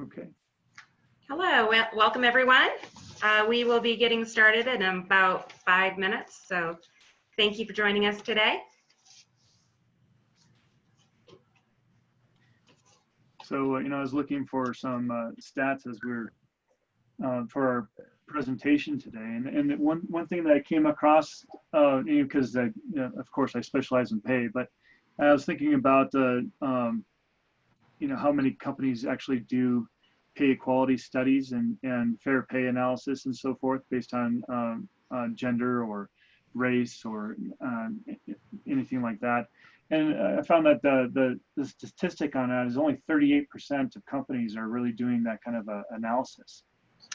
Okay. Hello, welcome everyone. We will be getting started in about 5 minutes, so thank you for joining us today. So, I was looking for some stats as we're for our presentation today, and one thing that I came across, because of course I specialize in pay, but I was thinking about how many companies actually do pay equality studies and fair pay analysis and so forth based on gender or race or anything like that. And I found that the statistic on that is only 38% of companies are really doing that kind of analysis.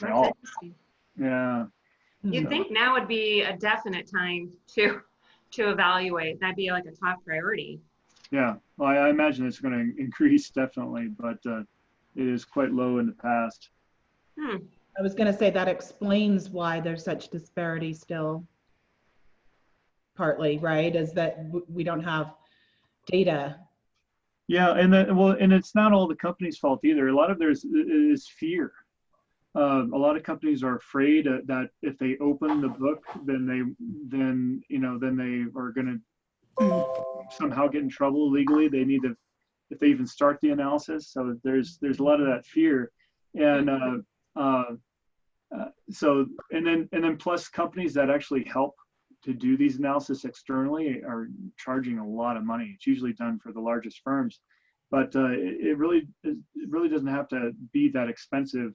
That's interesting. Yeah. You'd think now would be a definite time to evaluate. That'd be like a top priority. Yeah, well, I imagine it's going to increase definitely, but it is quite low in the past. I was going to say that explains why there's such disparity still. Partly, right? Is that we don't have data. Yeah, and it's not all the company's fault either. A lot of there's is fear. A lot of companies are afraid that if they open the book, then they are going to somehow get in trouble legally. They need to, if they even start the analysis. So there's a lot of that fear, and then plus companies that actually help to do these analysis externally are charging a lot of money. It's usually done for the largest firms, but it really doesn't have to be that expensive.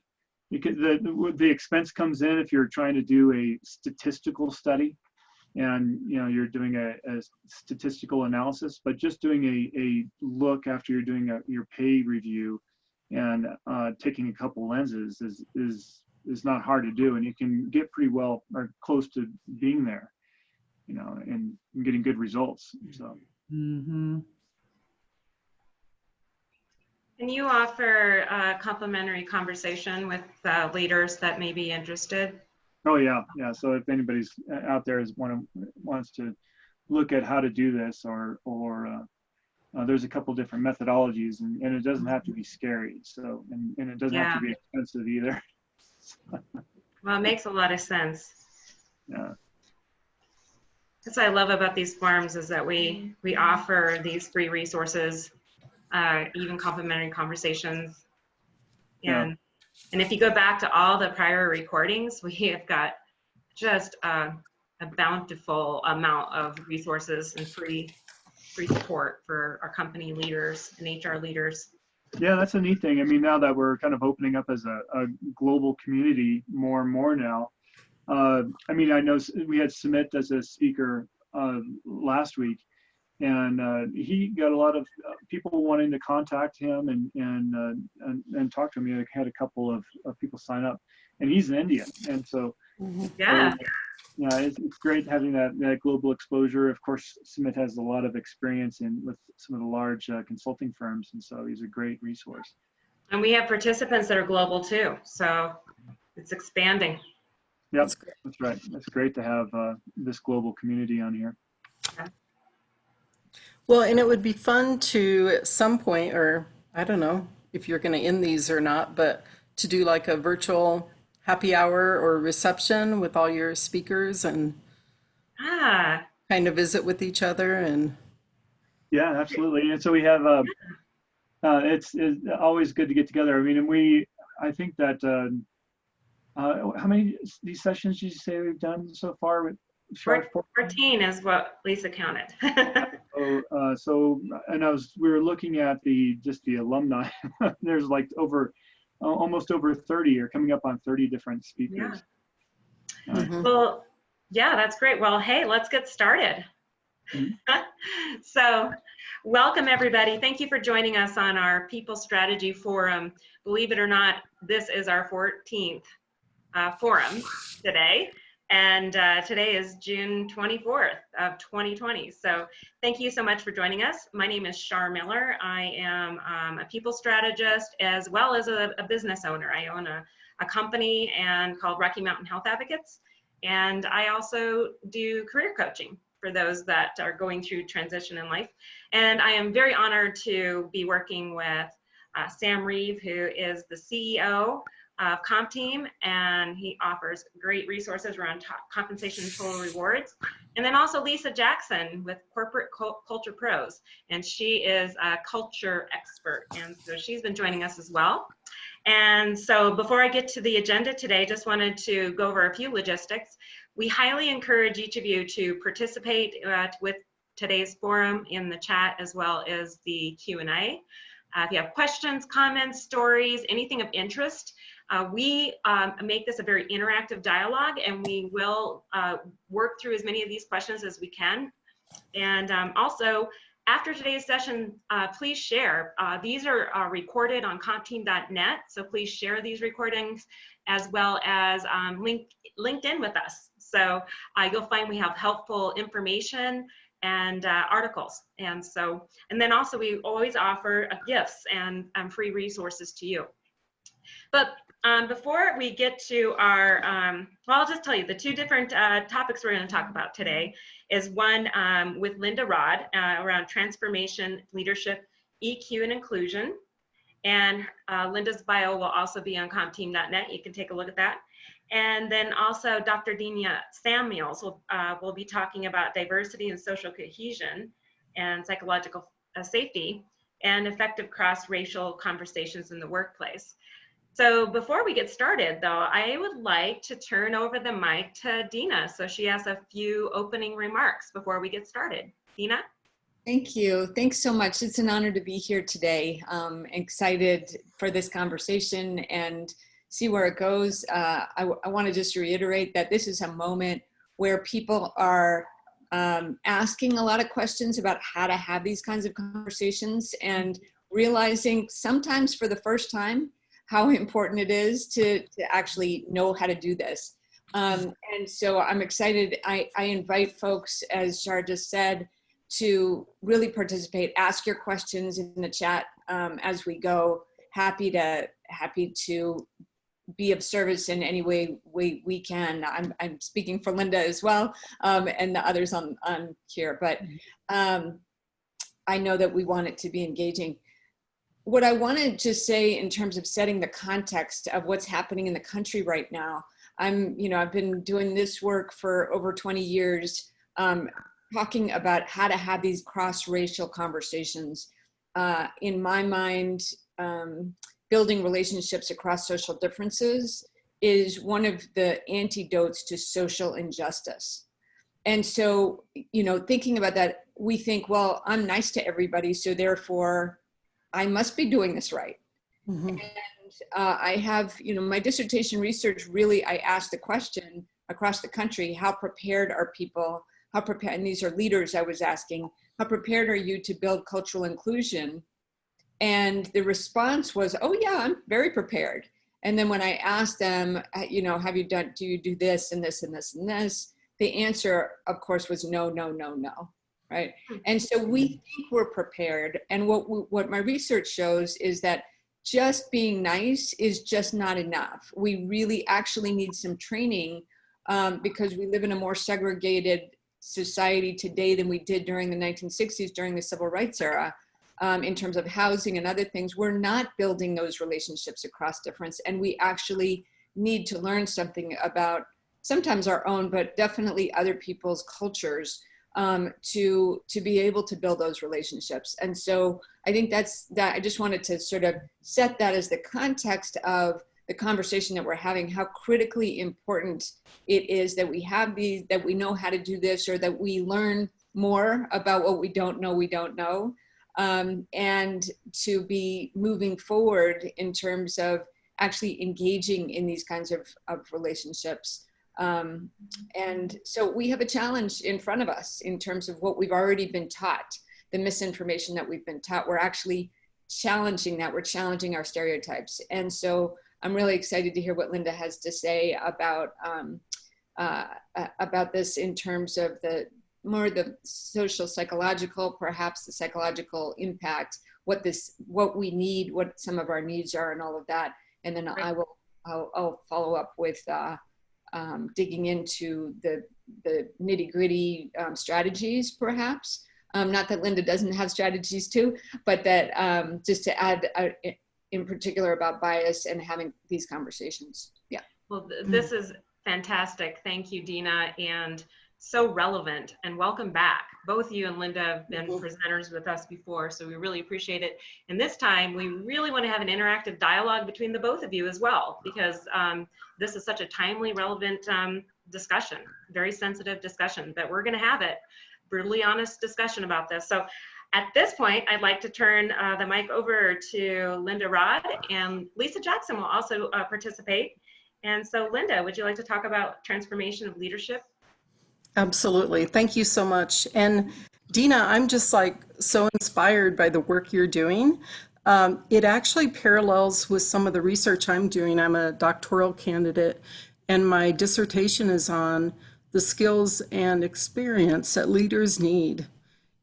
Because the expense comes in if you're trying to do a statistical study, and you're doing a statistical analysis. But just doing a look after you're doing your pay review and taking a couple lenses is not hard to do, and you can get pretty well or close to being there, and getting good results. So. Mm-hmm. Can you offer a complimentary conversation with leaders that may be interested? Oh yeah. So if anybody's out there wants to look at how to do this, or there's a couple different methodologies, and it doesn't have to be scary. So and it doesn't have to be expensive either. Well, it makes a lot of sense. Yeah. That's what I love about these forums, is that we offer these free resources, even complimentary conversations. And if you go back to all the prior recordings, we have got just a bountiful amount of resources and free support for our company leaders and HR leaders. Yeah, that's a neat thing. I mean, now that we're kind of opening up as a global community more and more now, I mean, I know we had Sumit as a speaker last week, and he got a lot of people wanting to contact him and talk to him. He had a couple of people sign up, and he's an Indian, and so it's great having that global exposure. Of course, Sumit has a lot of experience with some of the large consulting firms, and so he's a great resource. And we have participants that are global too, so it's expanding. Yep, that's right. That's great to have this global community on here. Yeah. Well, and it would be fun to, at some point, or I don't know if you're going to end these or not, but to do like a virtual happy hour or reception with all your speakers and kind of visit with each other. And yeah, absolutely. And so we have it's always good to get together. I mean, and I think that how many these sessions did you say we've done so far? With 14 is what Lisa counted. So and we were looking at the alumni. There's like almost over 30, or coming up on 30 different speakers. Yeah. Well, yeah, that's great. Well, hey, let's get started. So welcome everybody. Thank you for joining us on our People Strategy Forum. Believe it or not, this is our 14th forum today. And today is June 24th of 2020. So thank you so much for joining us. My name is Shar Miller. I am a people strategist as well as a business owner. I own a company called Rocky Mountain Health Advocates. And I also do career coaching for those that are going through transition in life. And I am very honored to be working with Sam Reeve, who is the CEO of CompTeam, and he offers great resources around compensation and total rewards. And then also Lisa Jackson with Corporate Culture Pros, and she is a culture expert, and so she's been joining us as well. And so before I get to the agenda today, just wanted to go over a few logistics. We highly encourage each of you to participate with today's forum in the chat as well as the Q&A. If you have questions, comments, stories, anything of interest, we make this a very interactive dialogue, and we will work through as many of these questions as we can. And also, after today's session, please share. These are recorded on compteam.net, so please share these recordings as well as linked in with us. So you'll find we have helpful information and articles. And then also we always offer gifts and free resources to you. But before we get to our, well, I'll just tell you the two different topics we're going to talk about today is one with Linda Rod around transformation, leadership, EQ, and inclusion. And Linda's bio will also be on compteam.net. You can take a look at that. And then also Dr. Dena Samuels will be talking about diversity and social cohesion and psychological safety and effective cross-racial conversations in the workplace. So before we get started, though, I would like to turn over the mic to Dena, so she has a few opening remarks before we get started. Dena? Thank you. Thanks so much. It's an honor to be here today. Excited for this conversation and see where it goes. I want to just reiterate that this is a moment where people are asking a lot of questions about how to have these kinds of conversations and realizing sometimes for the first time how important it is to actually know how to do this. And so I'm excited. I invite folks, as Shar just said, to really participate, ask your questions in the chat as we go. Happy to be of service in any way we can. I'm speaking for Linda as well, and the others on here, but I know that we want it to be engaging. What I want to just say in terms of setting the context of what's happening in the country right now, I've been doing this work for over 20 years, talking about how to have these cross-racial conversations. In my mind, building relationships across social differences is one of the antidotes to social injustice. And so, thinking about that, we think, well, I'm nice to everybody, so therefore I must be doing this right. Mm-hmm. And I have, my dissertation research, really, I asked the question across the country, how prepared are people, and these are leaders I was asking, how prepared are you to build cultural inclusion? And the response was, oh yeah, I'm very prepared. And then when I asked them, do you do this and this and this and this? The answer, of course, was no, no, no, no, right? And so we think we're prepared. And what my research shows is that just being nice is just not enough. We really actually need some training because we live in a more segregated society today than we did during the 1960s, during the civil rights era. In terms of housing and other things, we're not building those relationships across difference. And we actually need to learn something about sometimes our own, but definitely other people's cultures to be able to build those relationships. And so I think that's that. I just wanted to sort of set that as the context of the conversation that we're having, how critically important it is that we have these, that we know how to do this, or that we learn more about what we don't know. And to be moving forward in terms of actually engaging in these kinds of relationships. And so we have a challenge in front of us in terms of what we've already been taught, the misinformation that we've been taught. We're actually challenging that. We're challenging our stereotypes. And so I'm really excited to hear what Linda has to say about this in terms of the social psychological, perhaps the psychological impact, what we need, what some of our needs are, and all of that. And then I'll follow up with digging into the nitty-gritty strategies, perhaps. Not that Linda doesn't have strategies too, but that just to add in particular about bias and having these conversations. Yeah. Well, this is fantastic. Thank you, Dena, and so relevant. And welcome back. Both you and Linda have been presenters with us before, so we really appreciate it. And this time, we really want to have an interactive dialogue between the both of you as well, because this is such a timely, relevant discussion, very sensitive discussion, that we're going to have it, brutally honest discussion about this. So at this point, I'd like to turn the mic over to Linda Rod, and Lisa Jackson will also participate. And so Linda, would you like to talk about transformation of leadership? Absolutely. Thank you so much. And Dena, I'm just like so inspired by the work you're doing. It actually parallels with some of the research I'm doing. I'm a doctoral candidate, and my dissertation is on the skills and experience that leaders need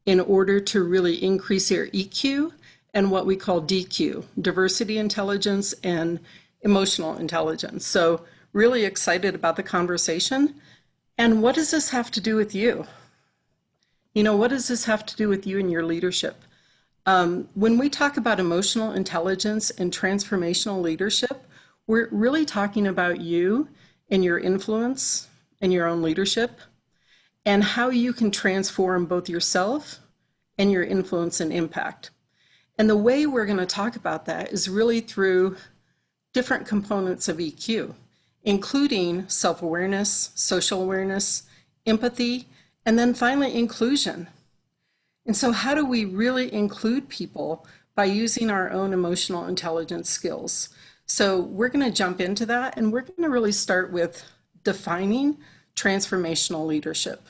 in order to really increase their EQ and what we call DQ, diversity intelligence and emotional intelligence. So really excited about the conversation. And what does this have to do with you? You know, what does this have to do with you and your leadership? When we talk about emotional intelligence and transformational leadership, we're really talking about you and your influence and your own leadership, and how you can transform both yourself and your influence and impact. And the way we're going to talk about that is really through different components of EQ, including self-awareness, social awareness, empathy, and then finally inclusion. And so how do we really include people? By using our own emotional intelligence skills. So we're going to jump into that, and we're going to really start with defining transformational leadership.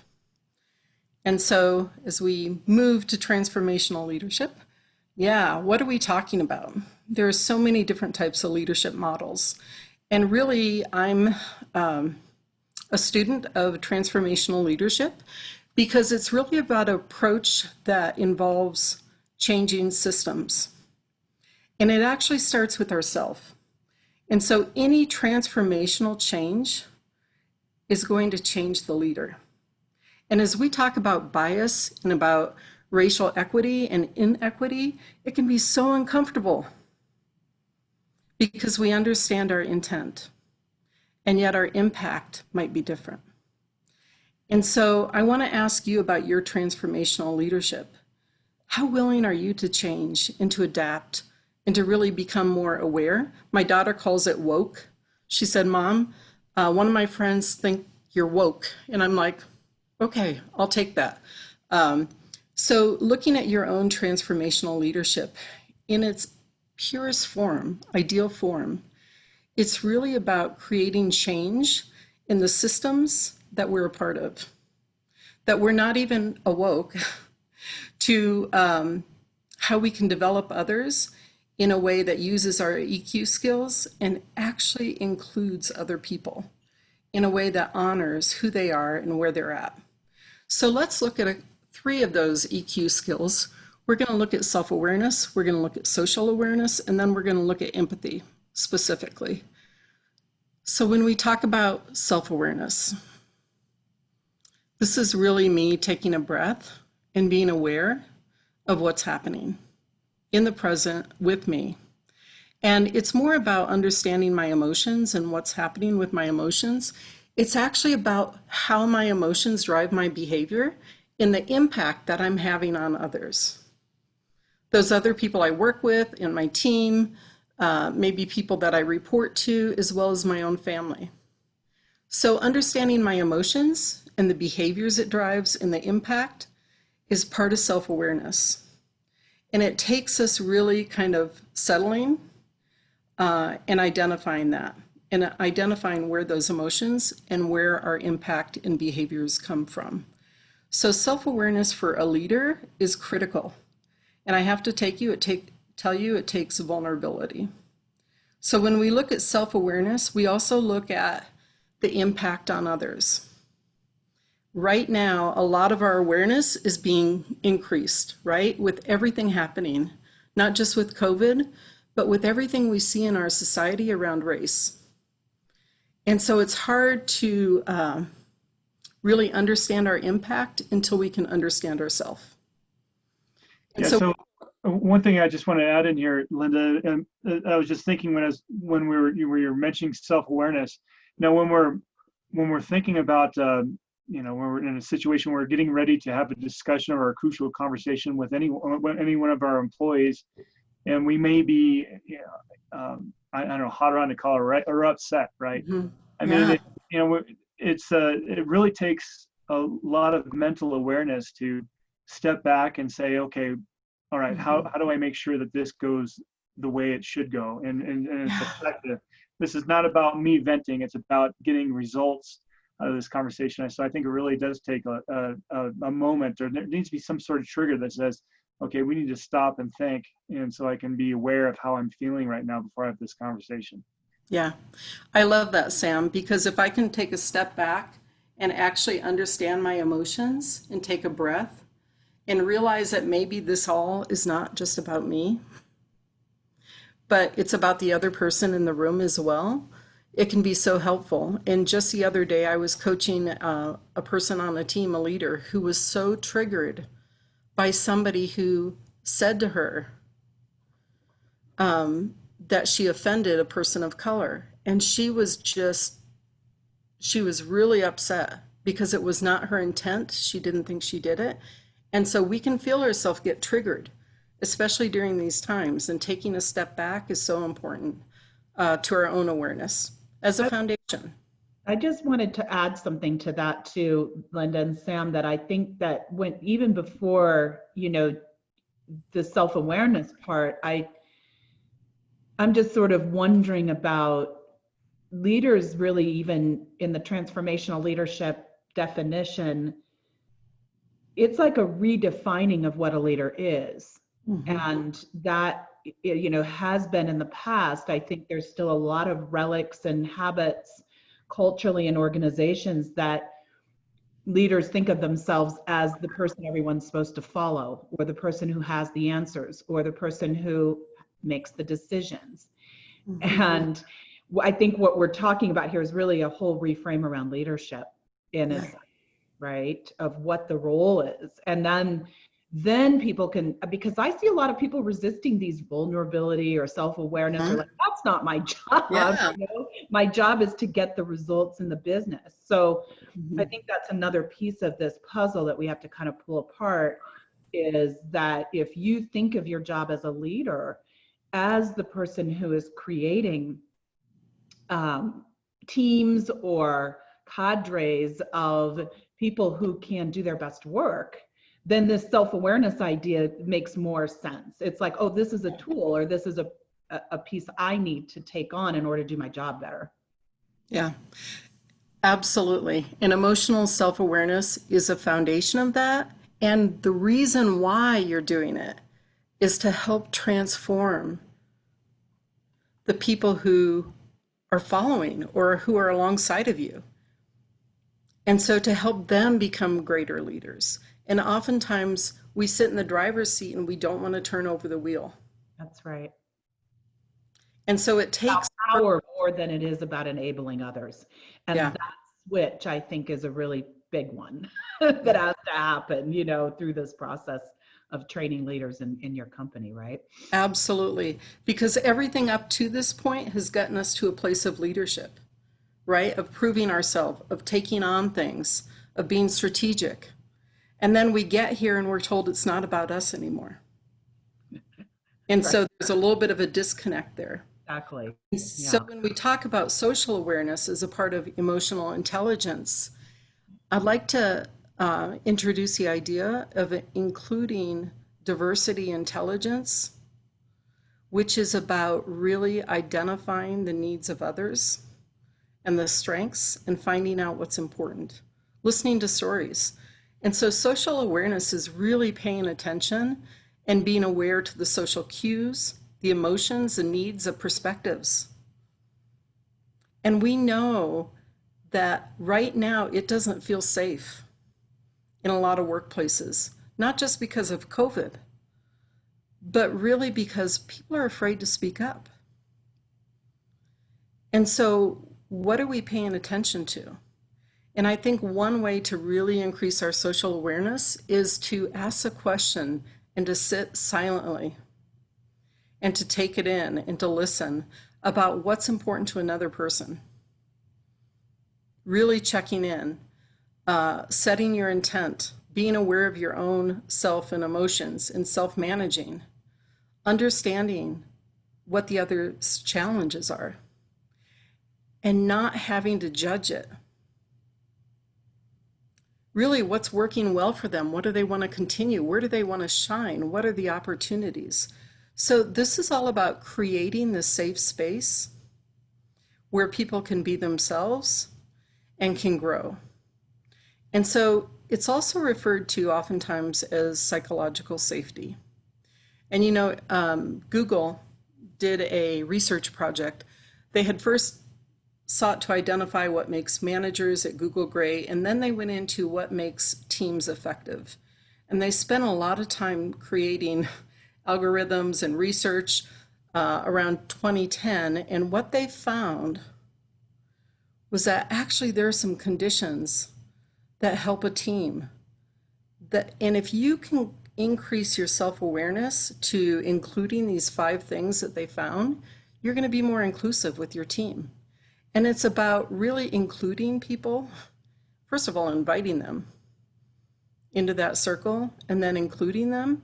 And so as we move to transformational leadership, what are we talking about? There are so many different types of leadership models. And really, I'm a student of transformational leadership because it's really about an approach that involves changing systems. And it actually starts with ourselves. And so any transformational change is going to change the leader. And as we talk about bias and about racial equity and inequity, it can be so uncomfortable because we understand our intent, and yet our impact might be different. And so I want to ask you about your transformational leadership. How willing are you to change and to adapt and to really become more aware? My daughter calls it woke. She said, Mom, one of my friends think you're woke. And I'm like, okay, I'll take that. So looking at your own transformational leadership in its purest form, ideal form, it's really about creating change in the systems that we're a part of, that we're not even awoke to how we can develop others in a way that uses our EQ skills and actually includes other people in a way that honors who they are and where they're at. So let's look at 3 of those EQ skills. We're going to look at self-awareness, we're going to look at social awareness, and then we're going to look at empathy specifically. So when we talk about self-awareness, this is really me taking a breath and being aware of what's happening in the present with me. And it's more about understanding my emotions and what's happening with my emotions. It's actually about how my emotions drive my behavior and the impact that I'm having on others. Those other people I work with in my team, maybe people that I report to, as well as my own family. So understanding my emotions and the behaviors it drives and the impact is part of self-awareness. And it takes us really kind of settling and identifying that, and identifying where those emotions and where our impact and behaviors come from. So self-awareness for a leader is critical. And I have to tell you it takes vulnerability. So when we look at self-awareness, we also look at the impact on others. Right now, a lot of our awareness is being increased, right? With everything happening, not just with COVID, but with everything we see in our society around race. And so it's hard to really understand our impact until we can understand ourselves. And yeah, so One thing I just want to add in here, Linda, and I was just thinking you were mentioning self-awareness. Now, when we're thinking about, when we're in a situation where we're getting ready to have a discussion or a crucial conversation with any one of our employees, and we may be, I don't know, hot around the collar, right, or upset, right? Mm-hmm. I mean, it really takes a lot of mental awareness to step back and say, okay, all right, how do I make sure that this goes the way it should go, and it's effective? This is not about me venting, it's about getting results out of this conversation. So I think it really does take a moment, or there needs to be some sort of trigger that says, okay, we need to stop and think, and so I can be aware of how I'm feeling right now before I have this conversation. Yeah, I love that, Sam, because if I can take a step back and actually understand my emotions and take a breath and realize that maybe this all is not just about me, but it's about the other person in the room as well, it can be so helpful. And just the other day, I was coaching a person on a team, a leader, who was so triggered by somebody who said to her that she offended a person of color. And she was really upset because it was not her intent. She didn't think she did it. And so we can feel ourselves get triggered, especially during these times. And taking a step back is so important to our own awareness as a foundation. I just wanted to add something to that too, Linda and Sam, that I think that even before, the self-awareness part, I'm just sort of wondering about leaders really, even in the transformational leadership definition, it's like a redefining of what a leader is. Mm-hmm. And that, has been in the past. I think there's still a lot of relics and habits culturally in organizations that leaders think of themselves as the person everyone's supposed to follow, or the person who has the answers, or the person who makes the decisions. Mm-hmm. And I think what we're talking about here is really a whole reframe around leadership in a sense, right, of what the role is. And then people can, because I see a lot of people resisting these vulnerability or self-awareness, or like, that's not my job. Yeah. My job is to get the results in the business. So I think that's another piece of this puzzle that we have to kind of pull apart, is that if you think of your job as a leader, as the person who is creating teams or cadres of people who can do their best work, then this self-awareness idea makes more sense. It's like, oh, this is a tool, or this is a piece I need to take on in order to do my job better. Yeah, absolutely. And emotional self-awareness is a foundation of that. And the reason why you're doing it is to help transform the people who are following or who are alongside of you. And so to help them become greater leaders. And oftentimes we sit in the driver's seat and we don't want to turn over the wheel. That's right. And so it takes power more than it is about enabling others. And that switch, I think, is a really big one that has to happen, through this process of training leaders in your company, right? Absolutely. Because everything up to this point has gotten us to a place of leadership, right? Of proving ourselves, of taking on things, of being strategic. And then we get here and we're told it's not about us anymore. And so there's a little bit of a disconnect there. Exactly. So when we talk about social awareness as a part of emotional intelligence, I'd like to introduce the idea of including diversity intelligence, which is about really identifying the needs of others and the strengths and finding out what's important, listening to stories. And so social awareness is really paying attention and being aware to the social cues, the emotions, the needs of perspectives. And we know that right now it doesn't feel safe in a lot of workplaces, not just because of COVID, but really because people are afraid to speak up. And so what are we paying attention to? And I think one way to really increase our social awareness is to ask the question and to sit silently and to take it in and to listen about what's important to another person. Really checking in, setting your intent, being aware of your own self and emotions and self-managing, understanding what the other's challenges are, and not having to judge it. Really, what's working well for them? What do they want to continue? Where do they want to shine? What are the opportunities? So this is all about creating the safe space where people can be themselves and can grow. And so it's also referred to oftentimes as psychological safety. And you know, Google did a research project. They had first sought to identify what makes managers at Google great, and then they went into what makes teams effective. And they spent a lot of time creating algorithms and research around 2010. And what they found was that actually there are some conditions that help a team. And if you can increase your self-awareness to including these 5 things that they found, you're going to be more inclusive with your team. And it's about really including people, first of all, inviting them into that circle and then including them.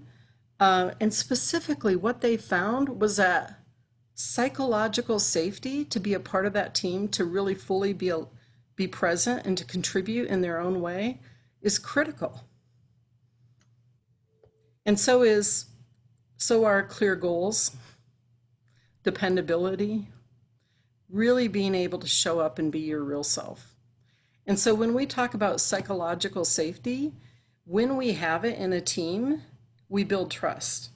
And specifically what they found was that psychological safety to be a part of that team, to really fully be present and to contribute in their own way is critical. And so are clear goals, dependability, really being able to show up and be your real self. And so when we talk about psychological safety, when we have it in a team, we build trust.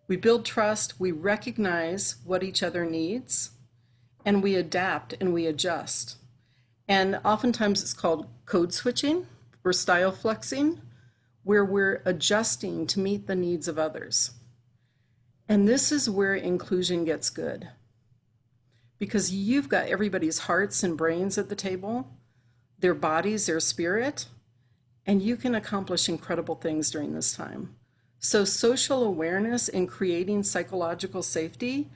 We build trust, we recognize what each other needs, and we adapt and we adjust. And oftentimes it's called code switching or style flexing, where we're adjusting to meet the needs of others. And this is where inclusion gets good, because you've got everybody's hearts and brains at the table, their bodies, their spirit, and you can accomplish incredible things during this time. So social awareness and creating psychological safety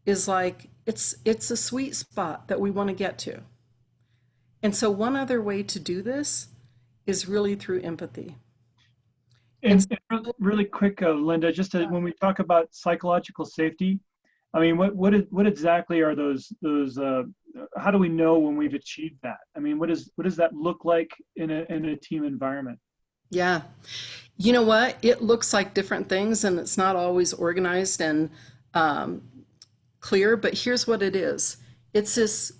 is like, it's a sweet spot that we want to get to. And so one other way to do this is really through empathy. And really quick, Linda, when we talk about psychological safety, I mean, what exactly are those? How do we know when we've achieved that? I mean, what does that look like in a team environment? Yeah, you know what? It looks like different things, and it's not always organized and clear. But here's what it is: it's this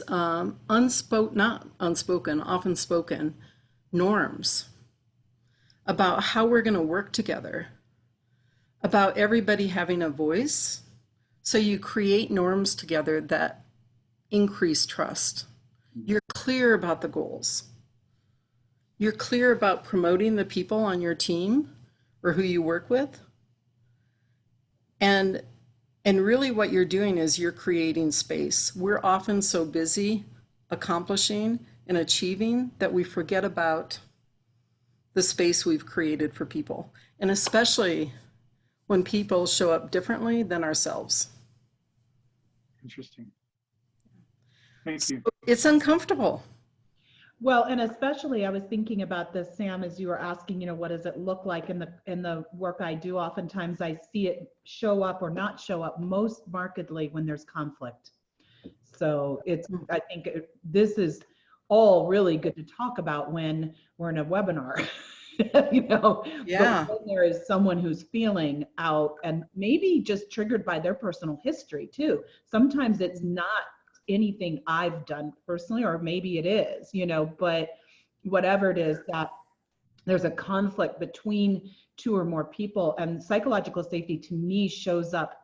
not unspoken, often spoken norms about how we're going to work together, about everybody having a voice. So you create norms together that increase trust. You're clear about the goals. You're clear about promoting the people on your team or who you work with. And really what you're doing is you're creating space. We're often so busy accomplishing and achieving that we forget about the space we've created for people. And especially when people show up differently than ourselves. Interesting. Thank you. So it's uncomfortable. Well, and especially I was thinking about this, Sam, as you were asking, you know, what does it look like in the work I do? Oftentimes I see it show up or not show up most markedly when there's conflict. So I think this is all really good to talk about when we're in a webinar. You know, yeah. But when there is someone who's feeling out and maybe just triggered by their personal history too. Sometimes it's not anything I've done personally, or maybe it is, you know, but whatever it is, that there's a conflict between 2 or more people, and psychological safety to me shows up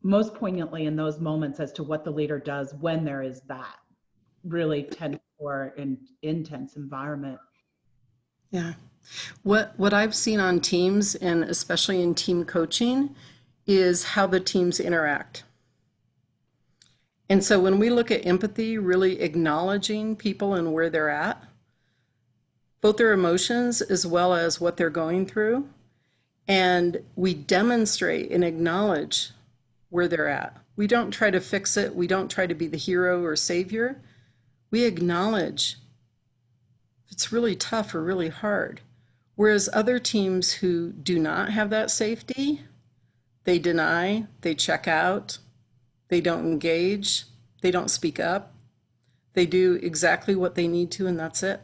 most poignantly in those moments as to what the leader does when there is that really tense or intense environment. Yeah. What I've seen on teams, and especially in team coaching, is how the teams interact. And so when we look at empathy, really acknowledging people and where they're at, both their emotions as well as what they're going through. And we demonstrate and acknowledge where they're at. We don't try to fix it. We don't try to be the hero or savior. We acknowledge it's really tough or really hard. Whereas other teams who do not have that safety, they deny, they check out, they don't engage, they don't speak up. They do exactly what they need to, and that's it.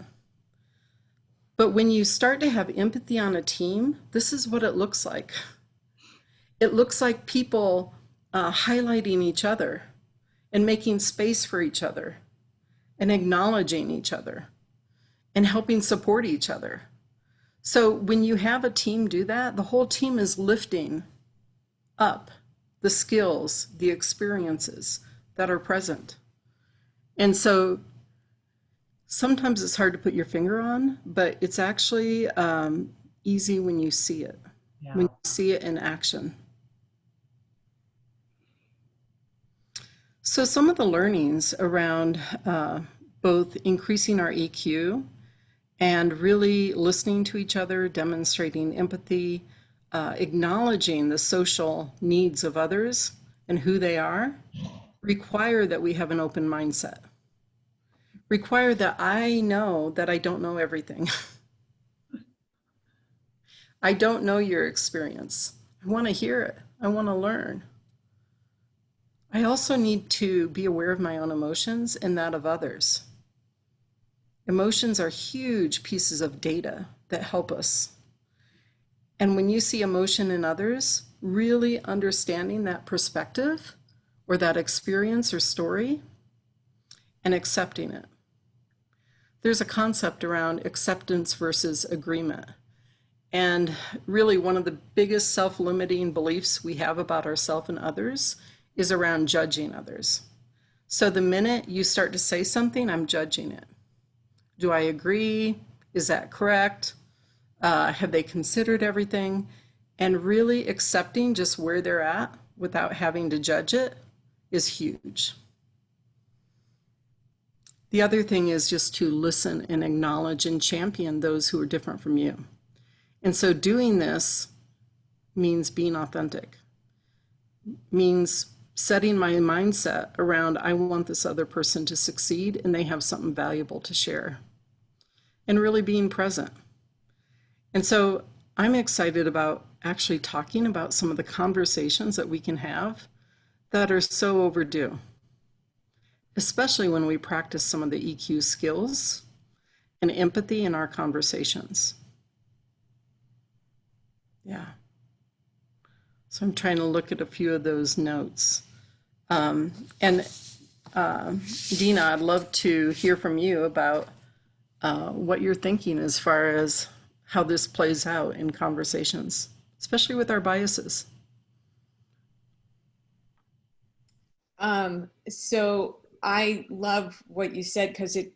But when you start to have empathy on a team, this is what it looks like. It looks like people highlighting each other and making space for each other and acknowledging each other and helping support each other. So when you have a team do that, the whole team is lifting up the skills, the experiences that are present. And so sometimes it's hard to put your finger on, but it's actually easy when you see it, Yeah. when you see it in action. So some of the learnings around both increasing our EQ and really listening to each other, demonstrating empathy, acknowledging the social needs of others and who they are, require that we have an open mindset. Require that I know that I don't know everything. I don't know your experience. I want to hear it. I want to learn. I also need to be aware of my own emotions and that of others. Emotions are huge pieces of data that help us. And when you see emotion in others, really understanding that perspective or that experience or story and accepting it. There's a concept around acceptance versus agreement. And really one of the biggest self-limiting beliefs we have about ourselves and others is around judging others. So the minute you start to say something, I'm judging it. Do I agree? Is that correct? Have they considered everything? And really accepting just where they're at without having to judge it is huge. The other thing is just to listen and acknowledge and champion those who are different from you. And so doing this means being authentic, means setting my mindset around I want this other person to succeed and they have something valuable to share, and really being present. And so I'm excited about actually talking about some of the conversations that we can have that are so overdue, especially when we practice some of the EQ skills and empathy in our conversations. Yeah. So I'm trying to look at a few of those notes. Dena, I'd love to hear from you about what you're thinking as far as how this plays out in conversations, especially with our biases. So I love what you said because it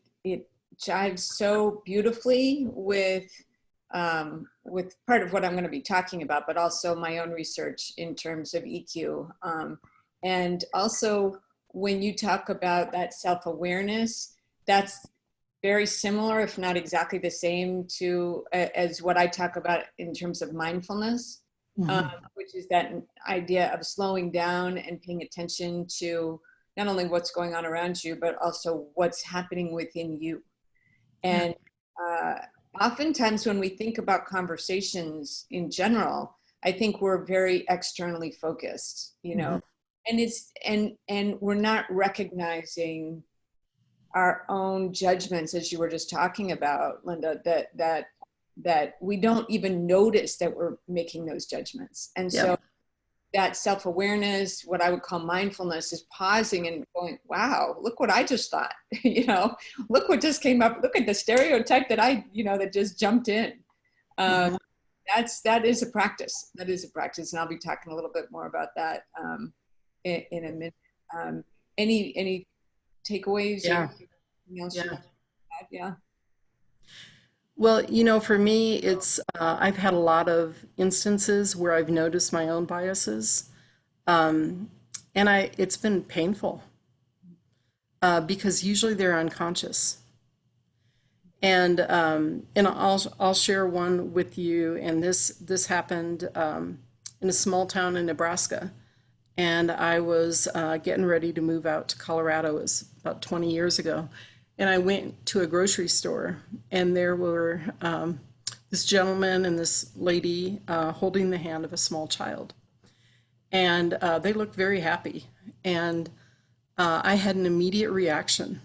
jives so beautifully with part of what I'm going to be talking about, but also my own research in terms of EQ. And also when you talk about that self-awareness, that's very similar, if not exactly the same to as what I talk about in terms of mindfulness, which is that idea of slowing down and paying attention to not only what's going on around you, but also what's happening within you. And oftentimes when we think about conversations in general, I think we're very externally focused, you know, and it's, and we're not recognizing our own judgments, as you were just talking about, Linda, that we don't even notice that we're making those judgments. And so that self-awareness, what I would call mindfulness, is pausing and going, wow, look what I just thought, you know, look what just came up. Look at the stereotype that that just jumped in. That is a practice. That is a practice. And I'll be talking a little bit more about that in a minute. Any takeaways? Yeah. Yeah. Well, you know, for me, it's I've had a lot of instances where I've noticed my own biases, and it's been painful because usually they're unconscious. And I'll share one with you. And this happened in a small town in Nebraska. And I was getting ready to move out to Colorado. It was about 20 years ago. And I went to a grocery store, and there were this gentleman and this lady holding the hand of a small child. And they looked very happy. And I had an immediate reaction.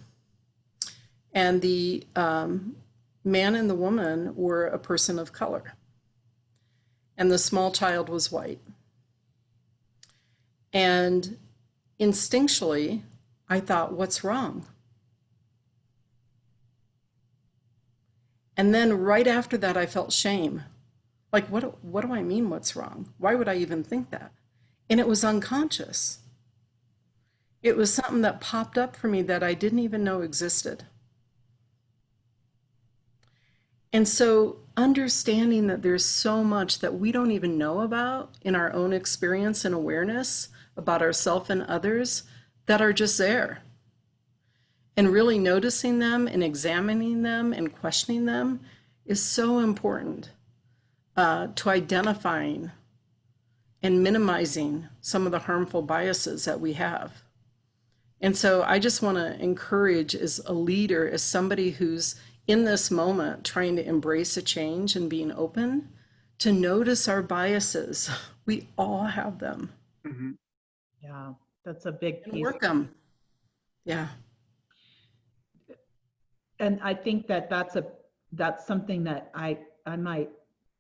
And the man and the woman were a person of color. And the small child was white. And instinctually, I thought, what's wrong? And then right after that, I felt shame. Like, what do I mean, what's wrong? Why would I even think that? And it was unconscious. It was something that popped up for me that I didn't even know existed. And so understanding that there's so much that we don't even know about in our own experience and awareness about ourselves and others that are just there. And really noticing them and examining them and questioning them is so important to identifying and minimizing some of the harmful biases that we have. And so I just want to encourage, as a leader, as somebody who's in this moment trying to embrace a change and being open, to notice our biases. We all have them. Mm-hmm. Yeah, that's a big And piece. work them. Yeah. And I think that that's something that I might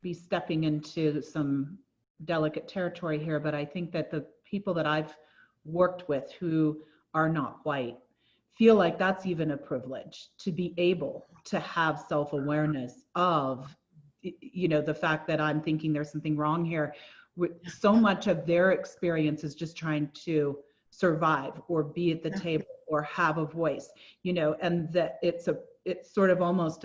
be stepping into some delicate territory here, but I think that the people that I've worked with who are not white feel like that's even a privilege, to be able to have self-awareness of, you know, the fact that I'm thinking there's something wrong here. So much of their experience is just trying to survive or be at the table or have a voice, you know, and that it's sort of almost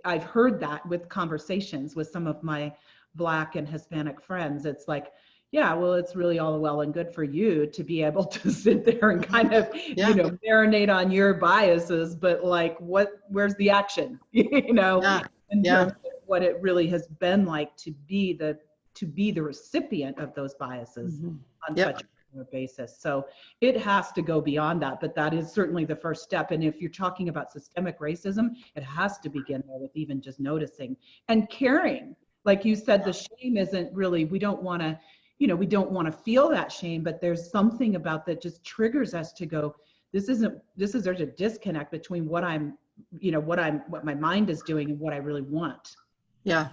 I've heard that with conversations with some of my Black and Hispanic friends. It's like, yeah, well, it's really all well and good for you to be able to sit there and kind of, you know, marinate on your biases, but like, where's the action, you know, in terms of what it really has been like to be the recipient of those biases on such a regular basis. So it has to go beyond that, but that is certainly the first step. And if you're talking about systemic racism, it has to begin there with even just noticing and caring. Like you said, the shame isn't really, we don't want to, you know, we don't want to feel that shame, but there's something about that just triggers us to go, there's a disconnect between what I'm, you know, what my mind is doing and what I really want. Yeah.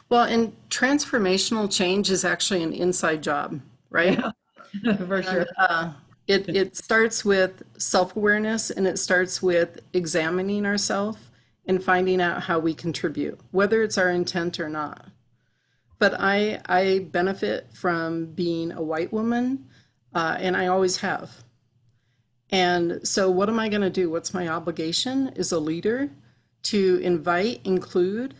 Well, and transformational change is actually an inside job, right? Yeah, for sure. It starts with self-awareness, and it starts with examining ourselves and finding out how we contribute, whether it's our intent or not. But I benefit from being a white woman, and I always have. And so what am I going to do? What's my obligation as a leader? To invite, include,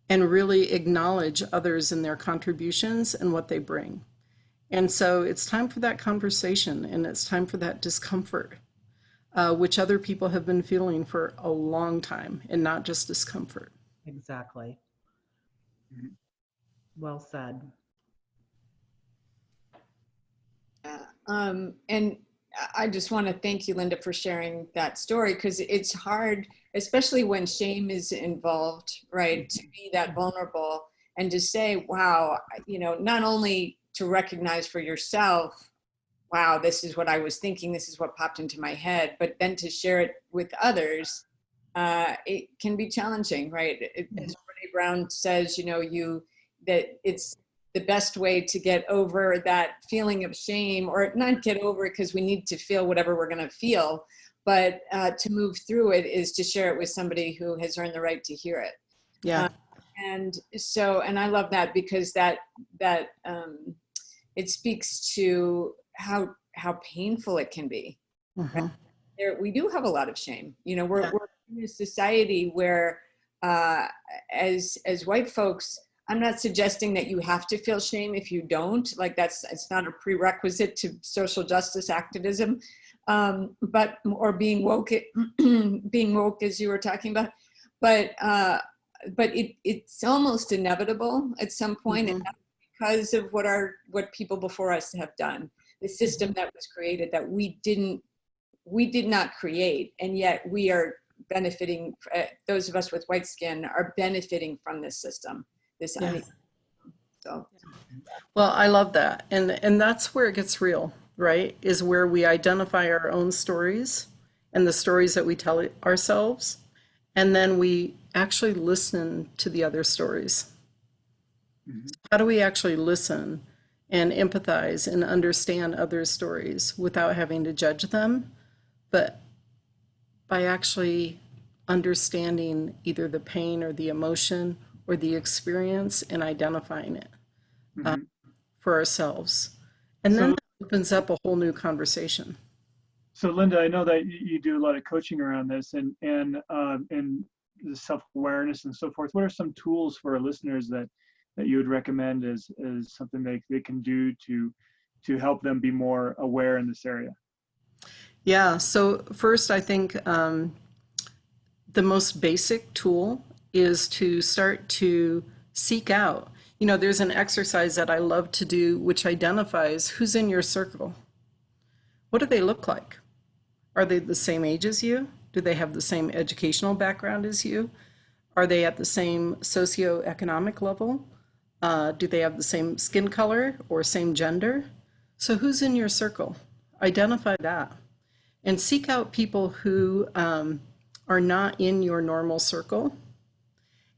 and really acknowledge others and their contributions and what they bring. And so it's time for that conversation, and it's time for that discomfort, which other people have been feeling for a long time, and not just discomfort. Exactly. Well said. And I just want to thank you, Linda, for sharing that story, because it's hard, especially when shame is involved, right, to be that vulnerable and to say, wow, you know, not only to recognize for yourself, wow, this is what I was thinking, this is what popped into my head, but then to share it with others, it can be challenging, right? As Brene Brown says, you know, that it's the best way to get over that feeling of shame, or not get over it because we need to feel whatever we're going to feel, but to move through it is to share it with somebody who has earned the right to hear it. Yeah. And so, and I love that, because that it speaks to how painful it can be. Right? We do have a lot of shame. You know, we're in a society where as white folks, I'm not suggesting that you have to feel shame if you don't, like it's not a prerequisite to social justice activism, or being woke, being woke as you were talking about, but it's almost inevitable at some point, and that's because of what people before us have done, the system that was created that we did not create, and yet we are benefiting. Those of us with white skin are benefiting from this system. I mean, so. Well, I love that. And that's where it gets real, right? Is where we identify our own stories and the stories that we tell ourselves. And then we actually listen to the other stories. Mhm. How do we actually listen and empathize and understand others' stories without having to judge them, but by actually understanding either the pain or the emotion or the experience and identifying it Mhm. for ourselves. And then So, it opens up a whole new conversation. so Linda, I know that you do a lot of coaching around this and the self-awareness and so forth. What are some tools for our listeners that you would recommend as something they can do to help them be more aware in this area? Yeah, so first, I think the most basic tool is to start to seek out. You know, there's an exercise that I love to do, which identifies who's in your circle. What do they look like? Are they the same age as you? Do they have the same educational background as you? Are they at the same socioeconomic level? Do they have the same skin color or same gender? So who's in your circle? Identify that and seek out people who are not in your normal circle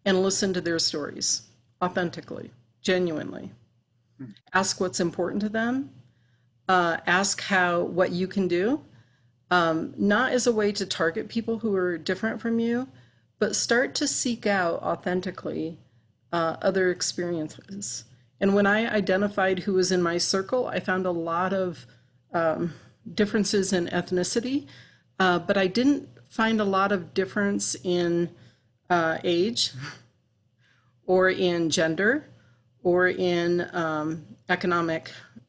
and listen to their stories authentically, genuinely. Ask what's important to them. Ask what you can do, not as a way to target people who are different from you, but start to seek out authentically other experiences. And when I identified who was in my circle, I found a lot of differences in ethnicity, but I didn't find a lot of difference in age or in gender or in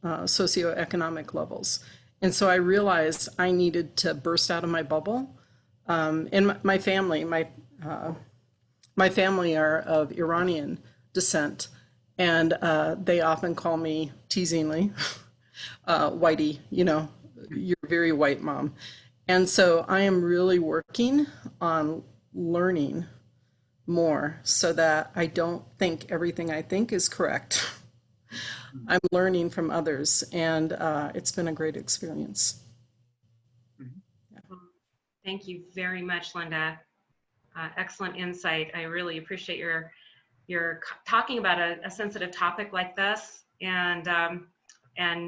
socioeconomic levels. And so I realized I needed to burst out of my bubble. And my family are of Iranian descent, and they often call me teasingly, whitey, you know, you're very white, mom. And so I am really working on learning more so that I don't think everything I think is correct. I'm learning from others, and it's been a great experience. Thank you very much, Linda. Excellent insight. I really appreciate your talking about a sensitive topic like this, and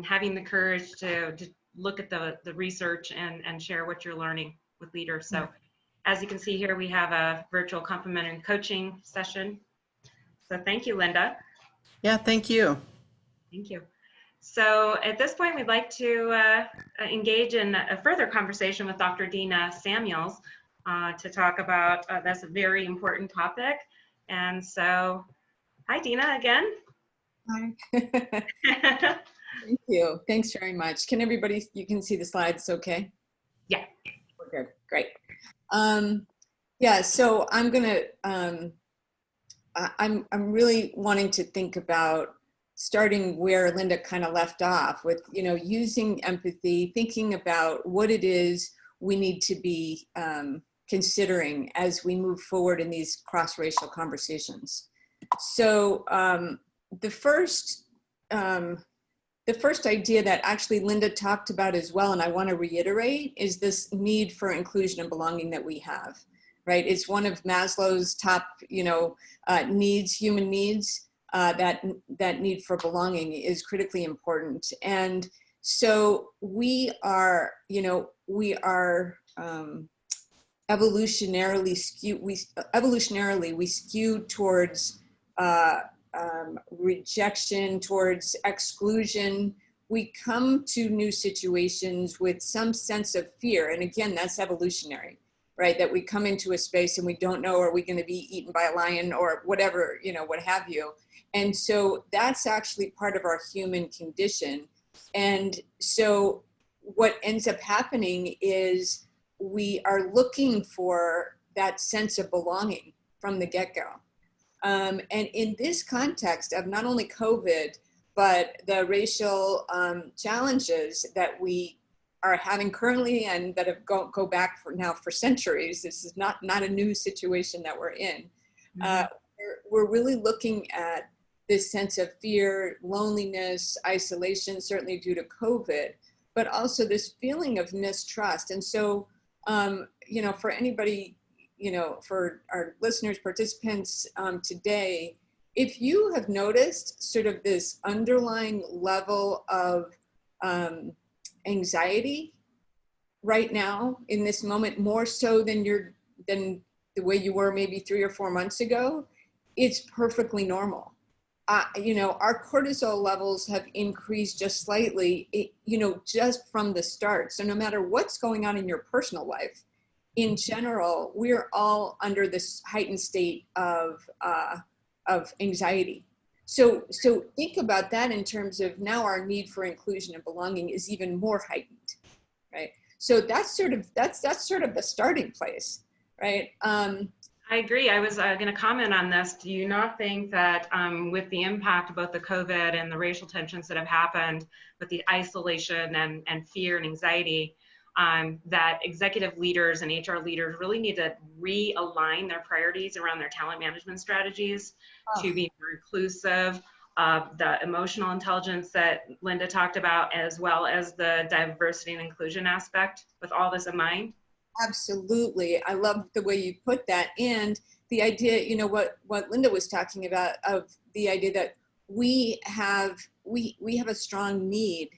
having the courage to look at the research and share what you're learning with leaders. So as you can see here, we have a virtual complimentary coaching session. So thank you, Linda. Yeah, thank you. Thank you. So at this point, we'd like to engage in a further conversation with Dr. Dena Samuels to talk about that's a very important topic. And so, hi, Dena, again. Hi. Thank you. Thanks very much. Can everybody, you can see the slides okay? Yeah. Okay, great. Yeah, so I'm gonna, I'm really wanting to think about starting where Linda kind of left off with, you know, using empathy, thinking about what it is we need to be considering as we move forward in these cross-racial conversations. So the first idea that actually Linda talked about as well, and I want to reiterate, is this need for inclusion and belonging that we have, right? It's one of Maslow's top, you know, needs, human needs. That need for belonging is critically important. And so we are, you know, we are evolutionarily we skew towards rejection, towards exclusion. We come to new situations with some sense of fear. And again, that's evolutionary. right? That we come into a space and we don't know, are we going to be eaten by a lion or whatever, what have you. And so that's actually part of our human condition. And so what ends up happening is we are looking for that sense of belonging from the get-go. And in this context of not only COVID, but the racial challenges that we are having currently and that have go back for centuries. This is not a new situation that we're in. We're really looking at this sense of fear, loneliness, isolation, certainly due to COVID, but also this feeling of mistrust. And so, for anybody, for our listeners, participants today, if you have noticed sort of this underlying level of anxiety right now in this moment, more so than the way you were maybe 3 or 4 months ago, it's perfectly normal. Our cortisol levels have increased just slightly, just from the start. So no matter what's going on in your personal life, in general, we're all under this heightened state of anxiety. So think about that in terms of now our need for inclusion and belonging is even more heightened, right? So that's sort of the starting place, right? I agree. I was going to comment on this. Do you not think that with the impact of both the COVID and the racial tensions that have happened with the isolation and fear and anxiety, that executive leaders and HR leaders really need to realign their priorities around their talent management strategies to be more inclusive of the emotional intelligence that Linda talked about, as well as the diversity and inclusion aspect with all this in mind? Absolutely. I love the way you put that. And the idea, what Linda was talking about, of the idea that we have a strong need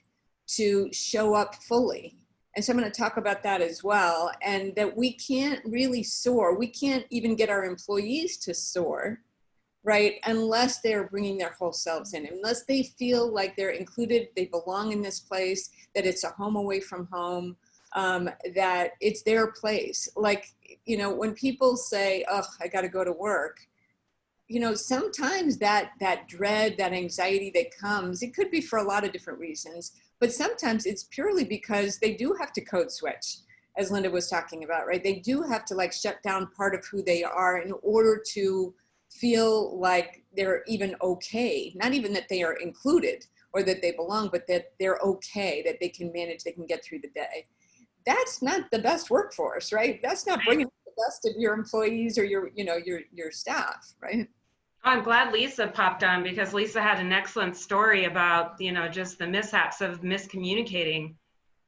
to show up fully. And so I'm going to talk about that as well. And that we can't really soar. We can't even get our employees to soar, right? Unless they're bringing their whole selves in, unless they feel like they're included, they belong in this place, that it's a home away from home, that it's their place. Like, when people say, oh, I got to go to work, sometimes that dread, that anxiety that comes, it could be for a lot of different reasons, but sometimes it's purely because they do have to code switch, as Linda was talking about, right? They do have to shut down part of who they are in order to feel like they're even okay. Not even that they are included or that they belong, but that they're okay, that they can manage, they can get through the day. That's not the best workforce, right? That's not bringing the best of your employees or your staff, right? I'm glad Lisa popped on, because Lisa had an excellent story about, just the mishaps of miscommunicating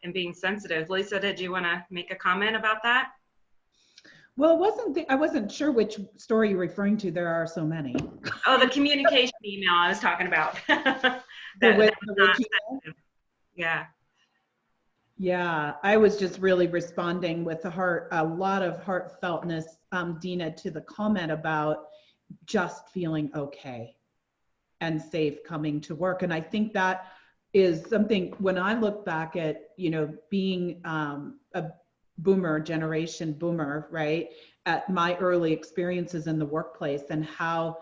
and being sensitive. Lisa, did you want to make a comment about that? Well, I wasn't sure which story you're referring to. There are so many. Oh, the communication email I was talking about. Yeah. Yeah, I was just really responding with a lot of heartfeltness, Dena, to the comment about just feeling okay and safe coming to work. And I think that is something, when I look back at, being a generation boomer, right, at my early experiences in the workplace, and how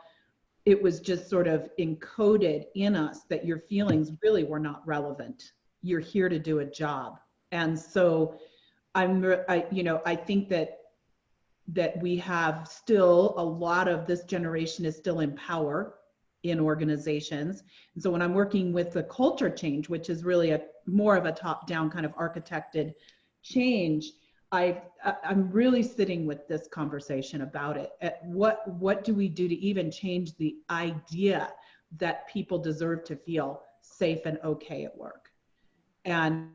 it was just sort of encoded in us that your feelings really were not relevant. You're here to do a job. And so I think that we have still a lot of this generation is still in power in organizations. And so when I'm working with the culture change, which is really more of a top-down kind of architected change, I'm really sitting with this conversation about it. What do we do to even change the idea that people deserve to feel safe and okay at work? And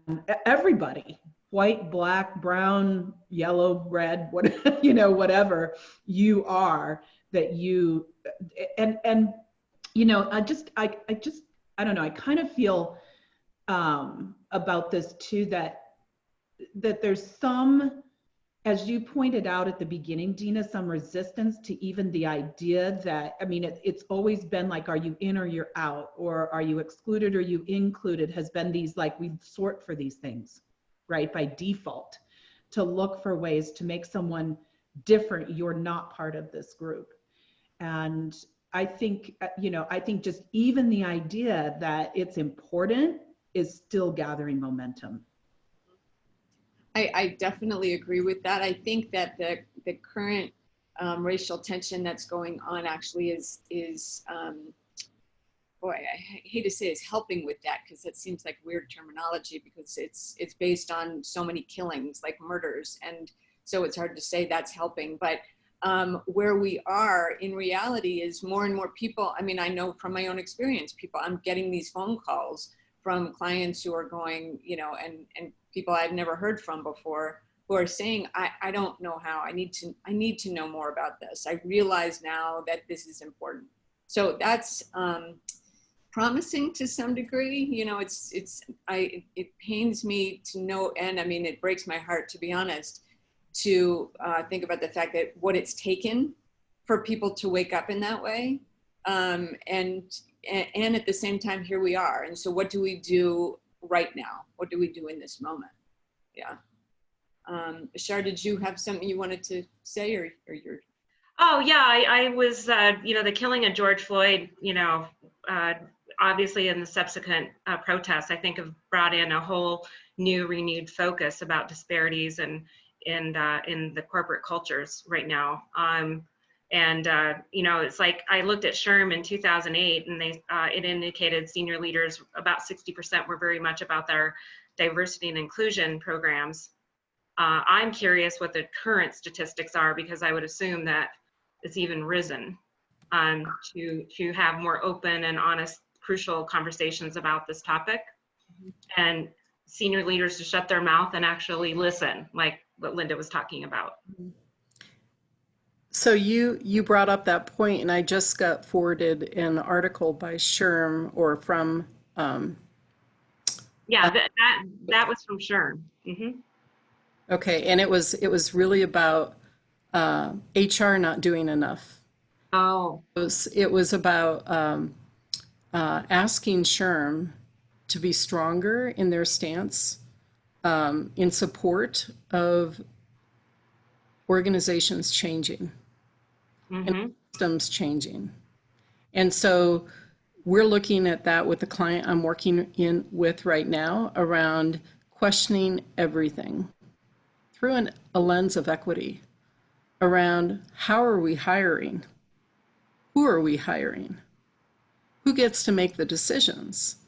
everybody, white, black, brown, yellow, red, whatever you are, that you, and I don't know, I kind of feel about this too, that there's some, as you pointed out at the beginning, Dena, some resistance to even the idea that, it's always been like, are you in or you're out, or are you excluded or you included, has been these, we sort for these things, right, by default. to look for ways to make someone different. You're not part of this group. And I think, I think just even the idea that it's important is still gathering momentum. I definitely agree with that. I think that the current racial tension that's going on actually is boy, I hate to say is helping with that, because that seems like weird terminology, because it's based on so many killings, like murders, and so it's hard to say that's helping. But where we are in reality is more and more people. I mean, I know from my own experience, I'm getting these phone calls from clients who are going, and people I've never heard from before, who are saying, I don't know how, I need to know more about this. I realize now that this is important. So that's promising to some degree. It pains me to know, and I mean, it breaks my heart, to be honest, to think about the fact that what it's taken for people to wake up in that way. And at the same time, here we are. And so what do we do right now? What do we do in this moment? Yeah. Shar, did you have something you wanted to say, or you're? Oh yeah, I was, the killing of George Floyd, obviously in the subsequent protests, I think have brought in a whole new renewed focus about disparities and in the corporate cultures right now. It's like I looked at SHRM in 2008, and it indicated senior leaders, about 60% were very much about their diversity and inclusion programs. I'm curious what the current statistics are, because I would assume that it's even risen, to have more open and honest, crucial conversations about this topic, and senior leaders to shut their mouth and actually listen, like what Linda was talking about. So you brought up that point, and I just got forwarded an article by SHRM, or from Yeah, that was from SHRM. Mm-hmm. Okay, and it was really about HR not doing enough. Oh. It was about asking SHRM to be stronger in their stance in support of organizations changing, Mm-hmm. and systems changing. And so we're looking at that with the client I'm working with right now, around questioning everything through a lens of equity, around how are we hiring? Who are we hiring? Who gets to make the decisions?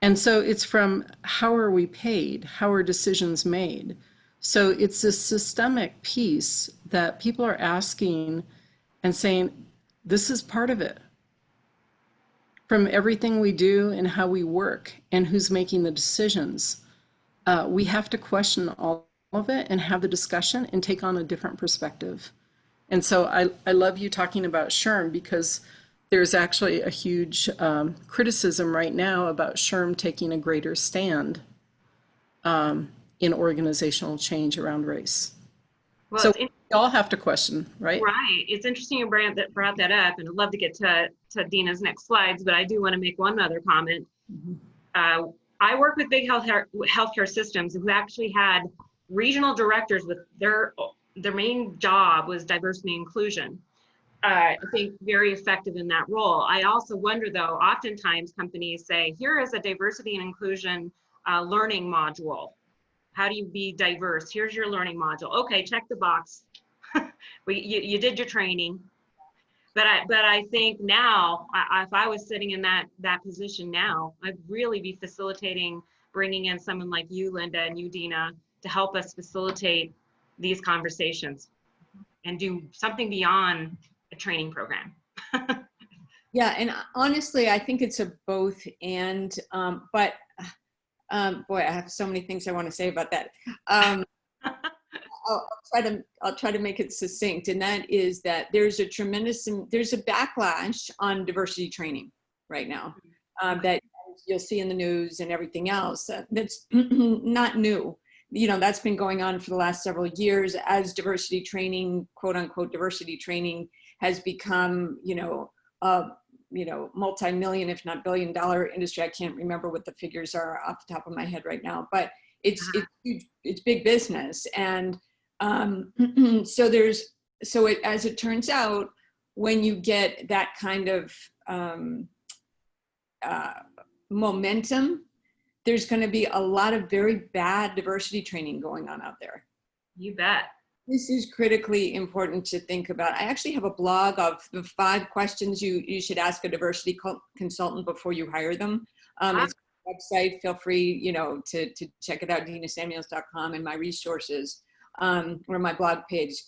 And so it's from how are we paid? How are decisions made? So it's this systemic piece that people are asking and saying, this is part of it. From everything we do and how we work and who's making the decisions, we have to question all of it and have the discussion and take on a different perspective. And so I love you talking about SHRM, because there's actually a huge criticism right now about SHRM taking a greater stand in organizational change around race. Well, So we all have to question, right? Right. It's interesting you brought that up, and I'd love to get to Dena's next slides, but I do want to make one other comment. Mm-hmm. I work with big healthcare systems who actually had regional directors with their main job was diversity and inclusion. I think very effective in that role. I also wonder, though, oftentimes companies say, here is a diversity and inclusion learning module. How do you be diverse? Here's your learning module. Okay, check the box. you did your training. But I think now, if I was sitting in that position now, I'd really be facilitating, bringing in someone like you, Linda, and you, Dena, to help us facilitate these conversations and do something beyond a training program. Yeah, and honestly, I think it's a both and, but boy, I have so many things I want to say about that. I'll try to make it succinct, and that is that there's a backlash on diversity training right now that you'll see in the news and everything else. That's not new. That's been going on for the last several years as diversity training, quote unquote, diversity training has become, multi-million, if not billion-dollar industry. I can't remember what the figures are off the top of my head right now, but It's huge, it's big business. And so as it turns out, when you get that kind of momentum, there's going to be a lot of very bad diversity training going on out there. You bet. This is critically important to think about. I actually have a blog of the 5 questions you should ask a diversity consultant before you hire them. It's a website. Feel free, to check it out, denasamuels.com, and my resources, or my blog page.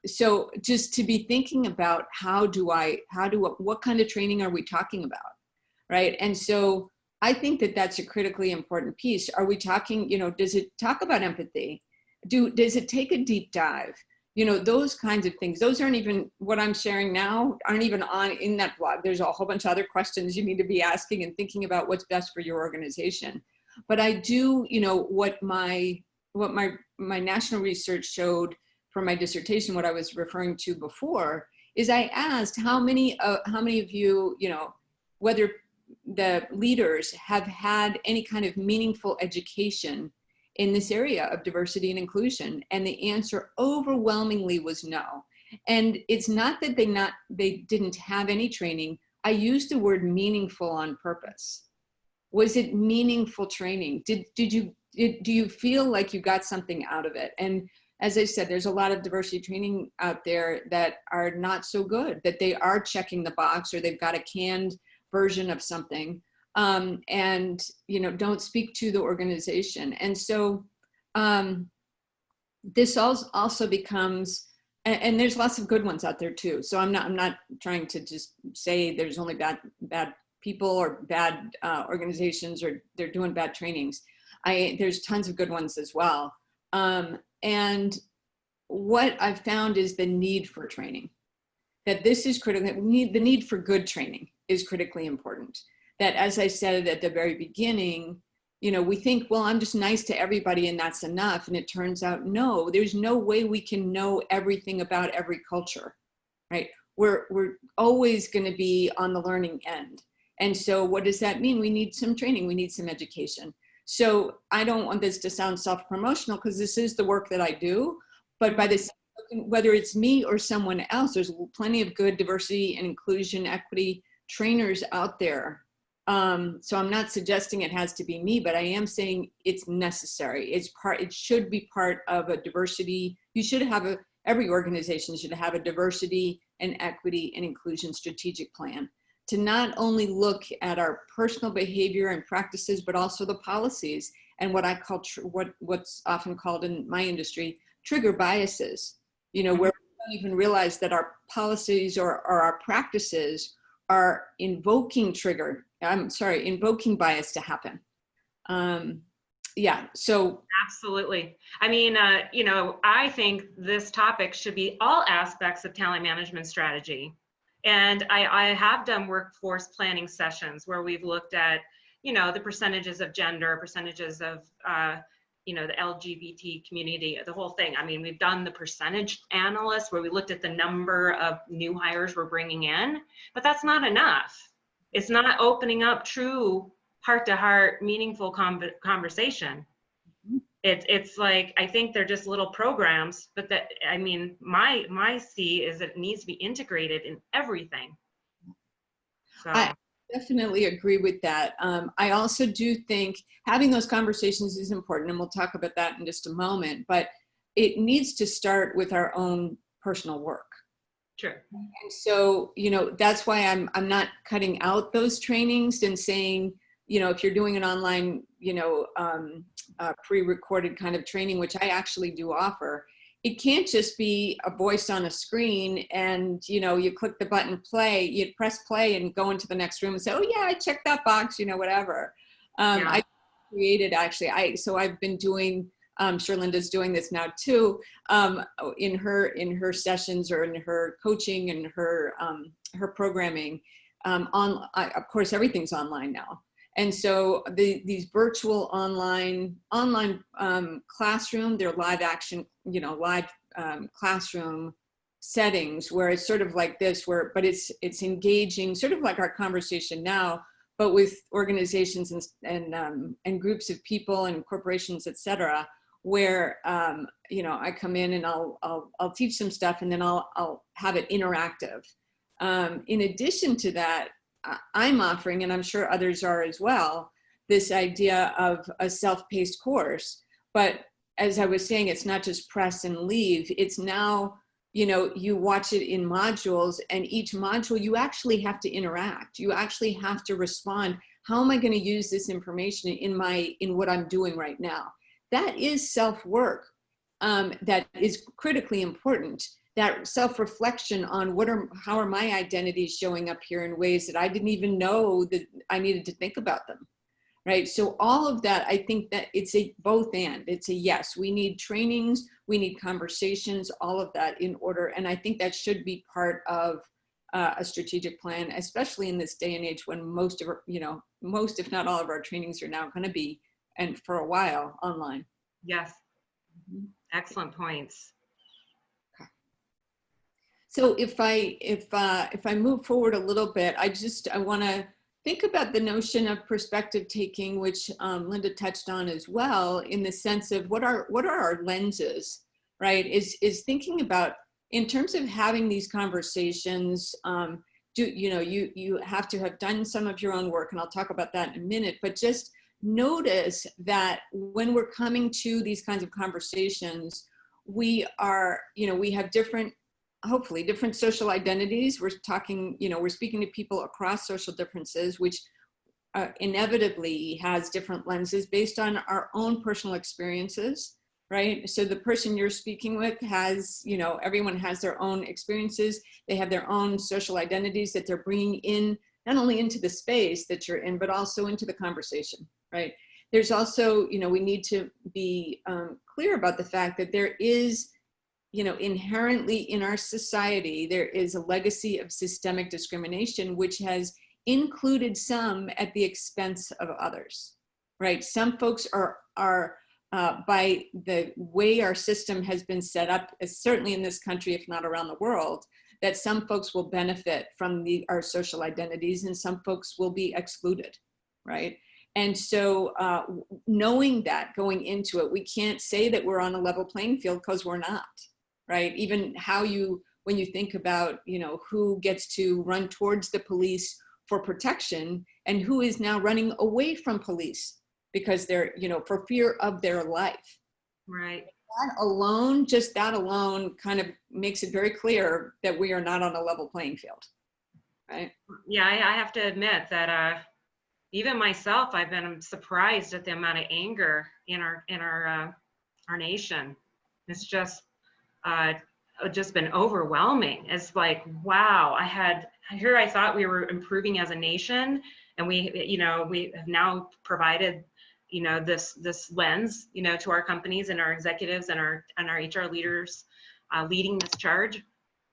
So just to be thinking about what kind of training are we talking about, right? And so I think that that's a critically important piece. Are we talking, does it talk about empathy? Does it take a deep dive? Those kinds of things. Those aren't even, what I'm sharing now, aren't even in that blog. There's a whole bunch of other questions you need to be asking and thinking about what's best for your organization. But I do, what my national research showed for my dissertation, what I was referring to before, is I asked how many of you, whether the leaders have had any kind of meaningful education in this area of diversity and inclusion, and the answer overwhelmingly was no. And it's not that they didn't have any training. I used the word meaningful on purpose. Was it meaningful training? Do you feel like you got something out of it? And as I said, there's a lot of diversity training out there that are not so good, that they are checking the box, or they've got a canned version of something, and don't speak to the organization. And so this also becomes, and there's lots of good ones out there too. So I'm not trying to just say there's only bad people or bad organizations, or they're doing bad trainings. There's tons of good ones as well. And what I've found is the need for training, that this is critical. The need for good training is critically important. That, as I said at the very beginning, we think, well, I'm just nice to everybody and that's enough. And it turns out, no, there's no way we can know everything about every culture, right? We're always going to be on the learning end. And so what does that mean? We need some training. We need some education. So I don't want this to sound self-promotional, because this is the work that I do. But by this, whether it's me or someone else, there's plenty of good diversity and inclusion, equity trainers out there. So I'm not suggesting it has to be me, but I am saying it's necessary. It should be part of a diversity. Every organization should have a diversity and equity and inclusion strategic plan, to not only look at our personal behavior and practices, but also the policies and what I call what's often called in my industry trigger biases. Where we don't even realize that our policies or our practices are invoking bias to happen. So absolutely. I mean, I think this topic should be all aspects of talent management strategy. And I have done workforce planning sessions where we've looked at, the percentages of gender, percentages of, the LGBT community, the whole thing. I mean, we've done the percentage analysis where we looked at the number of new hires we're bringing in, but that's not enough. It's not opening up true heart-to-heart, meaningful conversation. It's like, I think they're just little programs, but my see is that it needs to be integrated in everything. So I definitely agree with that. I also do think having those conversations is important, and we'll talk about that in just a moment, but it needs to start with our own personal work. Sure. And so, that's why I'm not cutting out those trainings and saying, if you're doing an online, pre-recorded kind of training, which I actually do offer, it can't just be a voice on a screen and, you click the button play, you press play and go into the next room and say, oh yeah, I checked that box, whatever. I created so I've been doing, I'm sure Linda's doing this now too, in her sessions or in her coaching and her programming. Of course, everything's online now. And so these virtual online classroom, they're live action, live classroom settings where it's sort of like this, but it's engaging, sort of like our conversation now, but with organizations and groups of people and corporations, et cetera, where, you know, I come in and I'll teach some stuff and then I'll have it interactive. In addition to that, I'm offering, and I'm sure others are as well, this idea of a self-paced course. But as I was saying, it's not just press and leave. It's now, you know, you watch it in modules, and each module you actually have to interact. You actually have to respond. How am I going to use this information in what I'm doing right now? That is self-work. That is critically important. That self-reflection on how are my identities showing up here in ways that I didn't even know that I needed to think about them, right? So all of that, I think that it's a both and. It's a yes, we need trainings, we need conversations, all of that in order. And I think that should be part of a strategic plan, especially in this day and age when most of our, you know, most if not all of our trainings are now going to be, and for a while, online. Yes, excellent points. So if I move forward a little bit, I want to think about the notion of perspective taking, which Linda touched on as well, in the sense of what are our lenses, right? Is thinking about, in terms of having these conversations, you have to have done some of your own work, and I'll talk about that in a minute, but just notice that when we're coming to these kinds of conversations, we are, you know, we have hopefully different social identities. We're talking, you know, we're speaking to people across social differences, which inevitably has different lenses based on our own personal experiences, right? So the person you're speaking with has, you know, everyone has their own experiences. They have their own social identities that they're bringing in, not only into the space that you're in, but also into the conversation, right? There's also, you know, we need to be clear about the fact that there is, you know, inherently in our society, there is a legacy of systemic discrimination, which has included some at the expense of others, right? Some folks are by the way our system has been set up, certainly in this country, if not around the world, that some folks will benefit from our social identities and some folks will be excluded, right? And so knowing that going into it, we can't say that we're on a level playing field because we're not. Right? Even when you think about, you know, who gets to run towards the police for protection and who is now running away from police because they're, you know, for fear of their life. Right. Just that alone kind of makes it very clear that we are not on a level playing field. Right? Yeah, I have to admit that even myself, I've been surprised at the amount of anger in our nation. It's just been overwhelming. It's like, wow, I thought we were improving as a nation, and we have now provided, you know, this lens, you know, to our companies and our executives and our HR leaders leading this charge,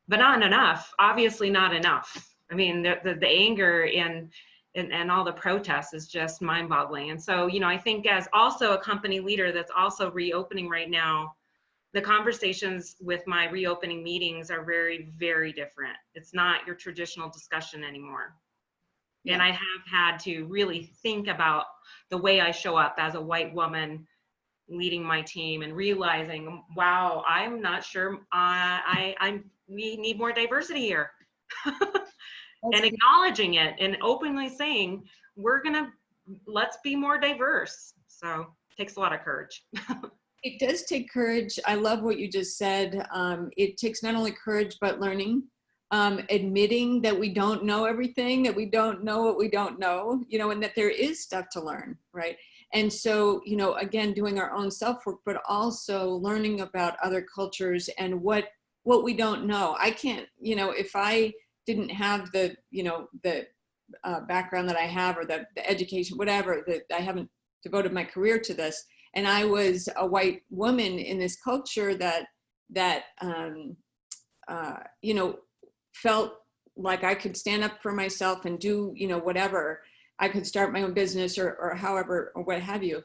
but not enough. Obviously, not enough. I mean, the anger and all the protests is just mind-boggling. And so, you know, I think as also a company leader that's also reopening right now, the conversations with my reopening meetings are very, very different. It's not your traditional discussion anymore. Yeah. And I have had to really think about the way I show up as a white woman leading my team and realizing, wow, I'm not sure we need more diversity here. And acknowledging it and openly saying, let's be more diverse. So it takes a lot of courage. It does take courage. I love what you just said. It takes not only courage, but learning, admitting that we don't know everything, that we don't know what we don't know, you know, and that there is stuff to learn, right? And so, you know, again, doing our own self-work, but also learning about other cultures and what we don't know. I can't, you know, if I didn't have the, you know, the background that I have, or the education, whatever, that I haven't devoted my career to this, and I was a white woman in this culture that you know, felt like I could stand up for myself and do, you know, whatever. I could start my own business or however, or what have you.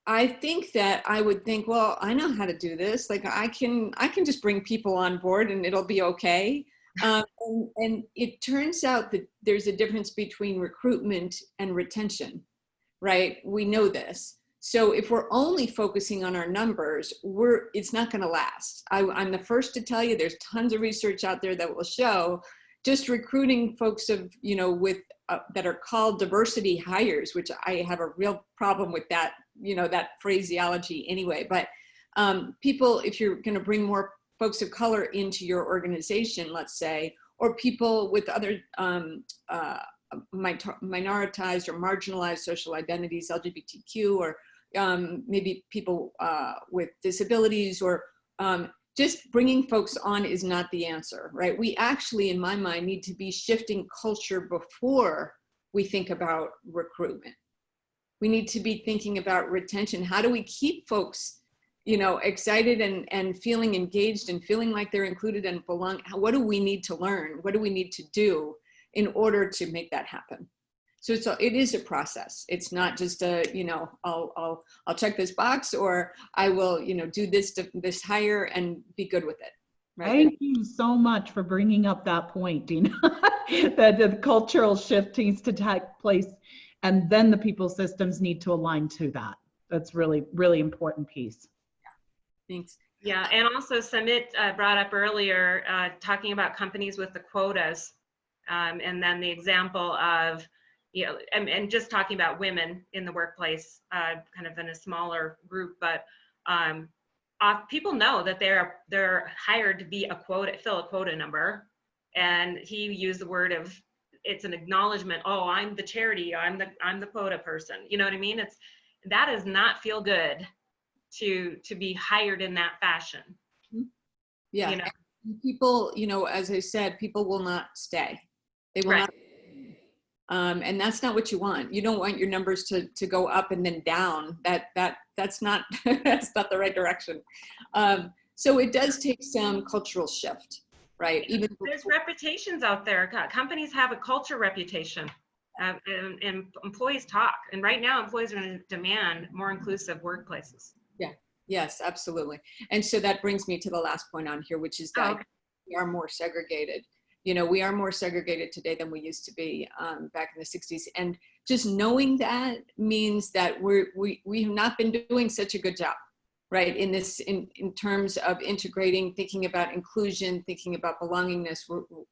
I think that I would think, well, I know how to do this. Like I can just bring people on board and it'll be okay. And it turns out that there's a difference between recruitment and retention, right? We know this. So if we're only focusing on our numbers, it's not going to last. I'm the first to tell you there's tons of research out there that will show just recruiting folks of, with that are called diversity hires, which I have a real problem with that, that phraseology anyway. But people, if you're going to bring more folks of color into your organization, let's say, or people with other minoritized or marginalized social identities, LGBTQ, or maybe people with disabilities, or just bringing folks on is not the answer, right? We actually, in my mind, need to be shifting culture before we think about recruitment. We need to be thinking about retention. How do we keep folks, excited and feeling engaged and feeling like they're included and belong? What do we need to learn? What do we need to do in order to make that happen? So it is a process. It's not just I'll check this box, or I will, do this hire and be good with it. Right? Thank you so much for bringing up that point, Dena, that the cultural shift needs to take place, and then the people systems need to align to that. That's really, really important piece. Yeah. Thanks. Yeah, and also Samit brought up earlier, talking about companies with the quotas, and then the example of, and just talking about women in the workplace, kind of in a smaller group, but people know that they're hired to be fill a quota number, and he used the word of, it's an acknowledgement. Oh, I'm the charity. I'm the quota person. You know what I mean? That does not feel good to be hired in that fashion. Yeah. People, as I said, people will not stay. They will not. And that's not what you want. You don't want your numbers to go up and then down. That's not that's not the right direction. So it does take some cultural shift, right? Even there's reputations out there. Companies have a culture reputation, and employees talk. And right now, employees are going to demand more inclusive workplaces. Yeah. Yes, absolutely. And so that brings me to the last point on here, which is that we are more segregated. We are more segregated today than we used to be back in the 60s. And just knowing that means that we have not been doing such a good job, right? In terms of integrating, thinking about inclusion, thinking about belongingness.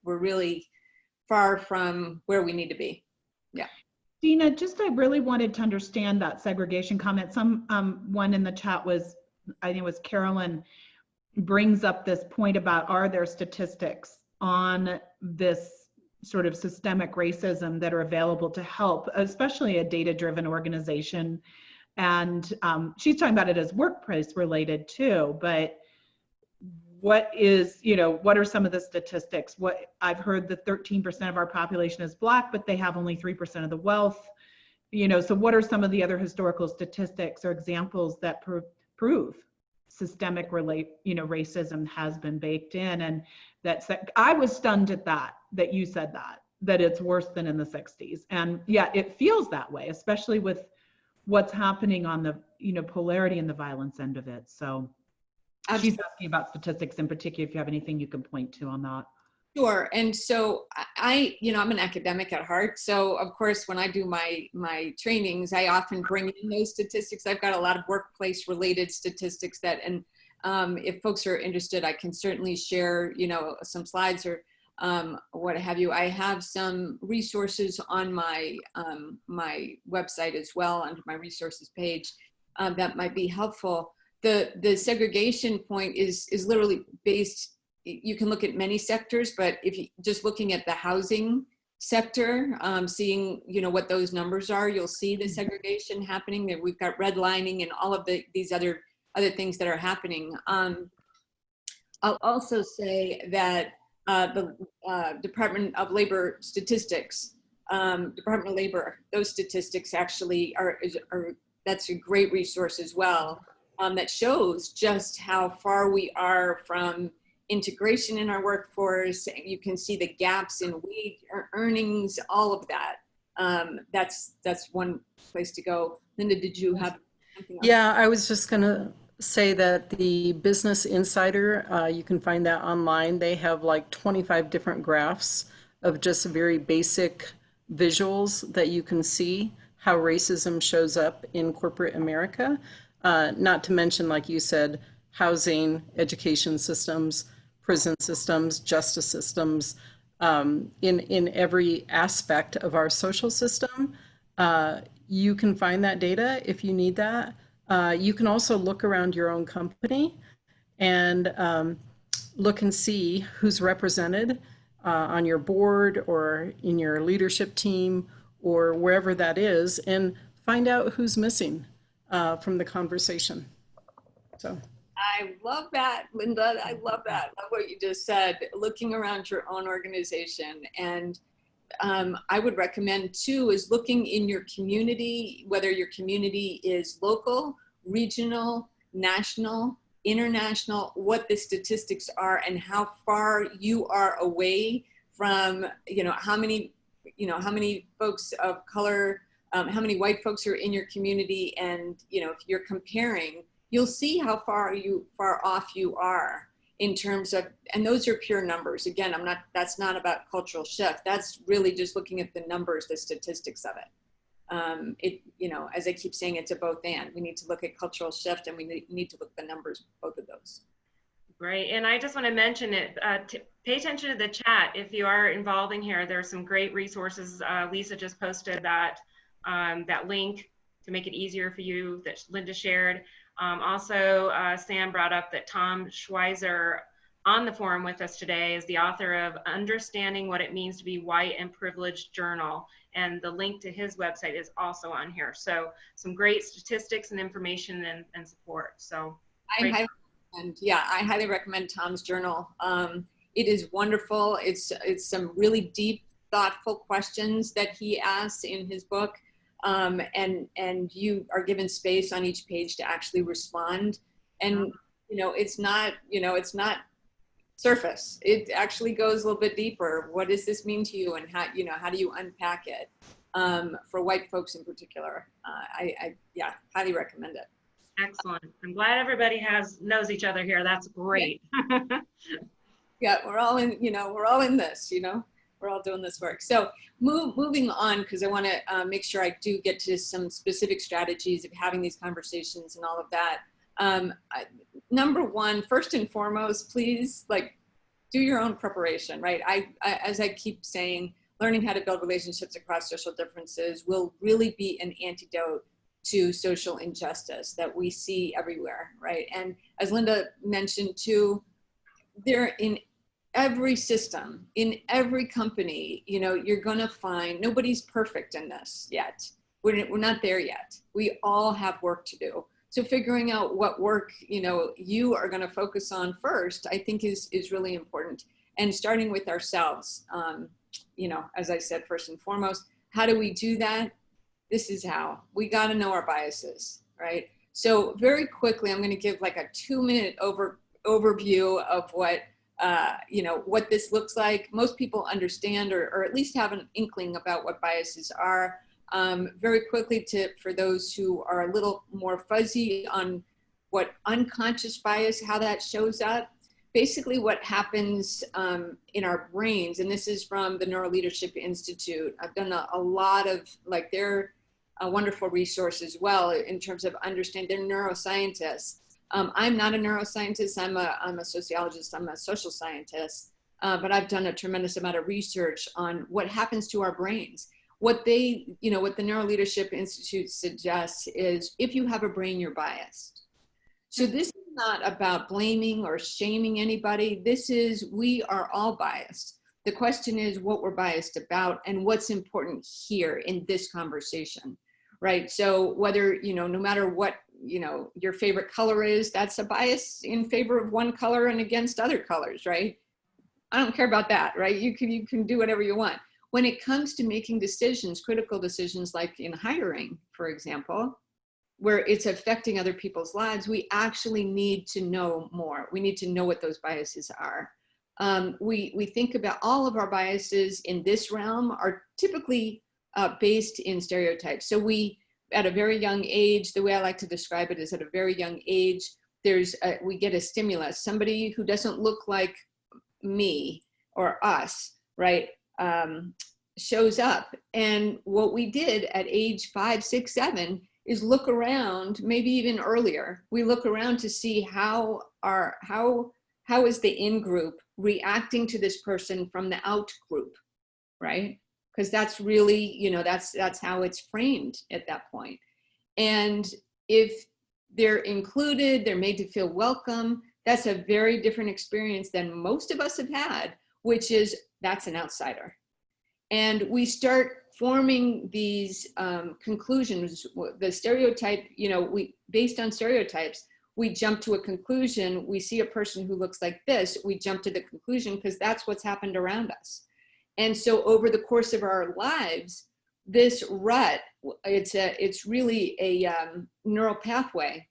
We're really far from where we need to be. Yeah. Dena, I really wanted to understand that segregation comment. One in the chat I think it was Carolyn, brings up this point about, are there statistics on this sort of systemic racism that are available to help, especially a data-driven organization? And she's talking about it as workplace related too, but what are some of the statistics? I've heard that 13% of our population is Black, but they have only 3% of the wealth. So what are some of the other historical statistics or examples that prove systemic racism has been baked in? And I was stunned at that you said that it's worse than in the 60s. And yeah, it feels that way, especially with what's happening on the polarity and the violence end of it. So she's asking about statistics in particular, if you have anything you can point to on that. Sure. And so I'm an academic at heart. So of course, when I do my trainings, I often bring in those statistics. I've got a lot of workplace related statistics and if folks are interested, I can certainly share, some slides or what have you. I have some resources on my website as well, under my resources page, that might be helpful. The segregation point is literally based. You can look at many sectors, but if you just looking at the housing sector, seeing what those numbers are, you'll see the segregation happening. That we've got redlining and all of these other things that are happening. I'll also say that the Department of Labor statistics, Department of Labor, those statistics actually are that's a great resource as well, that shows just how far we are from integration in our workforce. You can see the gaps in wage earnings, all of that. That's one place to go. Linda, did you have something else? Yeah, I was just going to say that the Business Insider, you can find that online. They have like 25 different graphs of just very basic visuals that you can see how racism shows up in corporate America. Not to mention, like you said, housing, education systems, prison systems, justice systems, in every aspect of our social system. You can find that data if you need that. You can also look around your own company and look and see who's represented on your board or in your leadership team or wherever that is, and find out who's missing from the conversation. So. I love that, Linda. I love that. I love what you just said, looking around your own organization. And I would recommend too is looking in your community, whether your community is local, regional, national, international, what the statistics are and how far you are away from, how many folks of color, how many white folks are in your community. And, if you're comparing, you'll see how far off you are in terms of, and those are pure numbers. Again, that's not about cultural shift. That's really just looking at the numbers, the statistics of it. As I keep saying, it's a both and. We need to look at cultural shift and we need to look at the numbers, both of those. Great, and I just want to mention it, pay attention to the chat. If you are involving here, there are some great resources. Lisa just posted that link to make it easier for you that Linda shared. Also, Sam brought up that Tom Schweizer on the forum with us today is the author of Understanding What It Means to Be White and Privileged Journal, and the link to his website is also on here. So some great statistics and information and support. So I highly recommend Tom's journal. It is wonderful. It's some really deep, thoughtful questions that he asks in his book. And you are given space on each page to actually respond. And, it's not surface. It actually goes a little bit deeper. What does this mean to you? And how do you unpack it? For white folks in particular, I highly recommend it. Excellent. I'm glad everybody knows each other here. That's great. Yeah, we're all in this, we're all doing this work. So moving on, because I want to make sure I do get to some specific strategies of having these conversations and all of that. Number one, first and foremost, please do your own preparation, right? As I keep saying, learning how to build relationships across social differences will really be an antidote to social injustice that we see everywhere, right? And as Linda mentioned too, they're in every system, in every company, you're gonna find, nobody's perfect in this yet. We're not there yet. We all have work to do. So figuring out what work, you are gonna focus on first, I think is really important. And starting with ourselves, as I said, first and foremost, how do we do that? This is how. We gotta know our biases, right? So very quickly, I'm gonna give like a 2-minute overview of what this looks like. Most people understand or at least have an inkling about what biases are. Very quickly, for those who are a little more fuzzy on what unconscious bias, how that shows up. Basically what happens in our brains, and this is from the Neuroleadership Institute. I've done a lot of, they're a wonderful resource as well in terms of understanding. They're neuroscientists. I'm not a neuroscientist, I'm a sociologist, I'm a social scientist, but I've done a tremendous amount of research on what happens to our brains. What the Neuroleadership Institute suggests is if you have a brain, you're biased. So this is not about blaming or shaming anybody. This is, we are all biased. The question is what we're biased about and what's important here in this conversation, right? So whether, no matter what, your favorite color is, that's a bias in favor of one color and against other colors, right? I don't care about that, right? You can do whatever you want. When it comes to making decisions, critical decisions like in hiring, for example, where it's affecting other people's lives, we actually need to know more. We need to know what those biases are. We think about all of our biases in this realm are typically based in stereotypes. So we, at a very young age, the way I like to describe it is at a very young age, we get a stimulus, somebody who doesn't look like me or us, right, shows up. And what we did at age 5, 6, 7 is look around, maybe even earlier. We look around to see how is the in group reacting to this person from the out group, right? Because that's really, you know, that's how it's framed at that point. And if they're included, they're made to feel welcome, that's a very different experience than most of us have had, which is that's an outsider. And we start forming these conclusions, the stereotype, you know, based on stereotypes, we jump to a conclusion. We see a person who looks like this, we jump to the conclusion because that's what's happened around us. And so over the course of our lives, this rut, it's really a neural pathway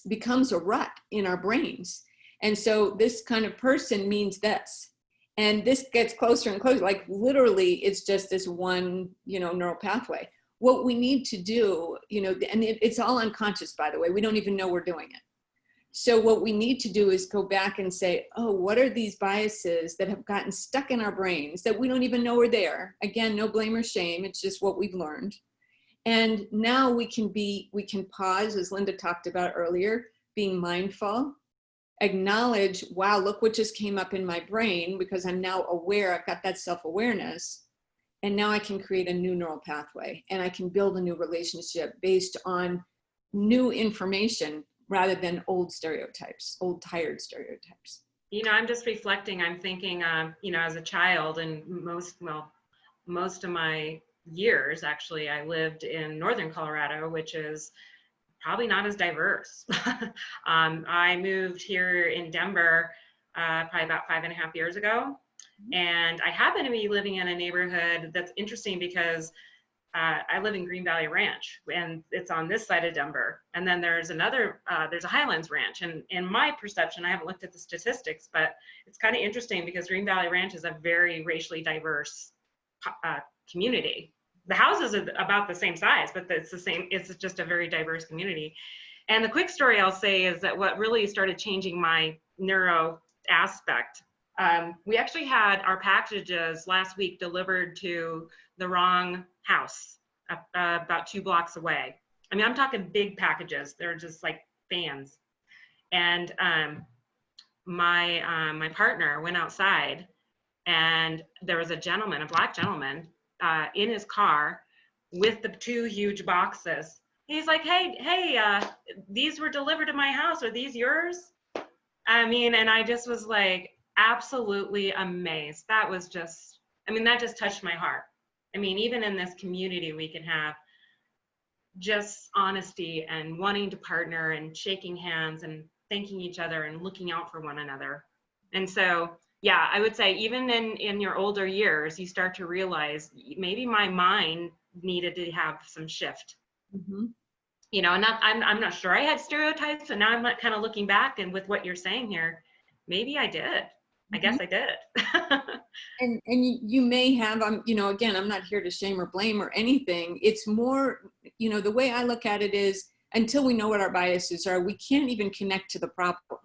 becomes a rut in our brains. And so this kind of person means this, and this gets closer and closer, like literally it's just this one, you know, neural pathway. What we need to do, you know, and it's all unconscious, by the way, we don't even know we're doing it. So what we need to do is go back and say, oh, what are these biases that have gotten stuck in our brains that we don't even know are there? Again, no blame or shame, it's just what we've learned. And now we can pause, as Linda talked about earlier, being mindful, acknowledge, wow, look what just came up in my brain, because I'm now aware, I've got that self-awareness, and now I can create a new neural pathway, and I can build a new relationship based on new information rather than old stereotypes, old tired stereotypes. You know, I'm just reflecting, I'm thinking, you know, as a child, and most of my years, actually, I lived in northern Colorado, which is probably not as diverse. I moved here in Denver probably about 5.5 years ago. And I happen to be living in a neighborhood that's interesting because I live in Green Valley Ranch, and it's on this side of Denver. And then there's there's a Highlands Ranch. And in my perception, I haven't looked at the statistics, but it's kind of interesting because Green Valley Ranch is a very racially diverse community. The houses are about the same size, but it's just a very diverse community. And the quick story I'll say is that what really started changing my neuro aspect, we actually had our packages last week delivered to the wrong house about 2 blocks away. I mean, I'm talking big packages. They're just like fans. And my partner went outside, and there was a black gentleman, in his car with the 2 huge boxes. He's like, hey, these were delivered to my house. Are these yours? I mean, and I just was like, absolutely amazed. That was just, I mean, that just touched my heart. I mean, even in this community, we can have just honesty and wanting to partner and shaking hands and thanking each other and looking out for one another. And so, yeah, I would say even in your older years, you start to realize maybe my mind needed to have some shift. Mm-hmm. You know, and I'm not sure I had stereotypes, and now I'm kind of looking back, and with what you're saying here, maybe I did. I guess I did. And you may have, you know, again, I'm not here to shame or blame or anything. It's more, you know, the way I look at it is, until we know what our biases are, we can't even connect to the problem.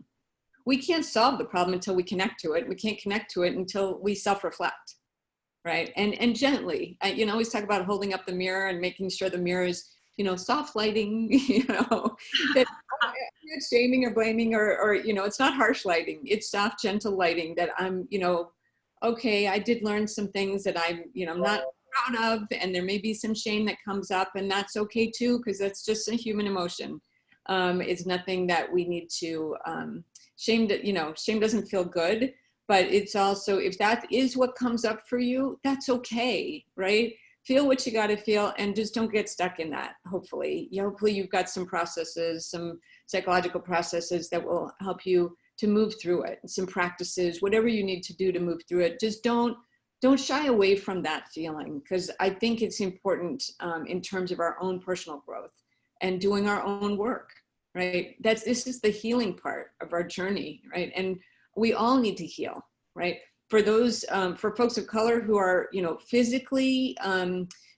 We can't solve the problem until we connect to it. We can't connect to it until we self-reflect, right? And gently, you know, always talk about holding up the mirror and making sure the mirror is, you know, soft lighting, you know, that not shaming or blaming or, you know, it's not harsh lighting. It's soft, gentle lighting that I'm, you know, okay, I did learn some things that I'm, you know, I'm not proud of, and there may be some shame that comes up, and that's okay too, because that's just a human emotion. It's nothing that we need to, shame doesn't feel good, but it's also, if that is what comes up for you, that's okay, right? Feel what you got to feel, and just don't get stuck in that. Hopefully you've got some processes, some psychological processes that will help you to move through it, some practices, whatever you need to do to move through it. Just don't shy away from that feeling, because I think it's important in terms of our own personal growth and doing our own work, right? This is the healing part of our journey, right? And we all need to heal, right? For those, for folks of color who are, you know, physically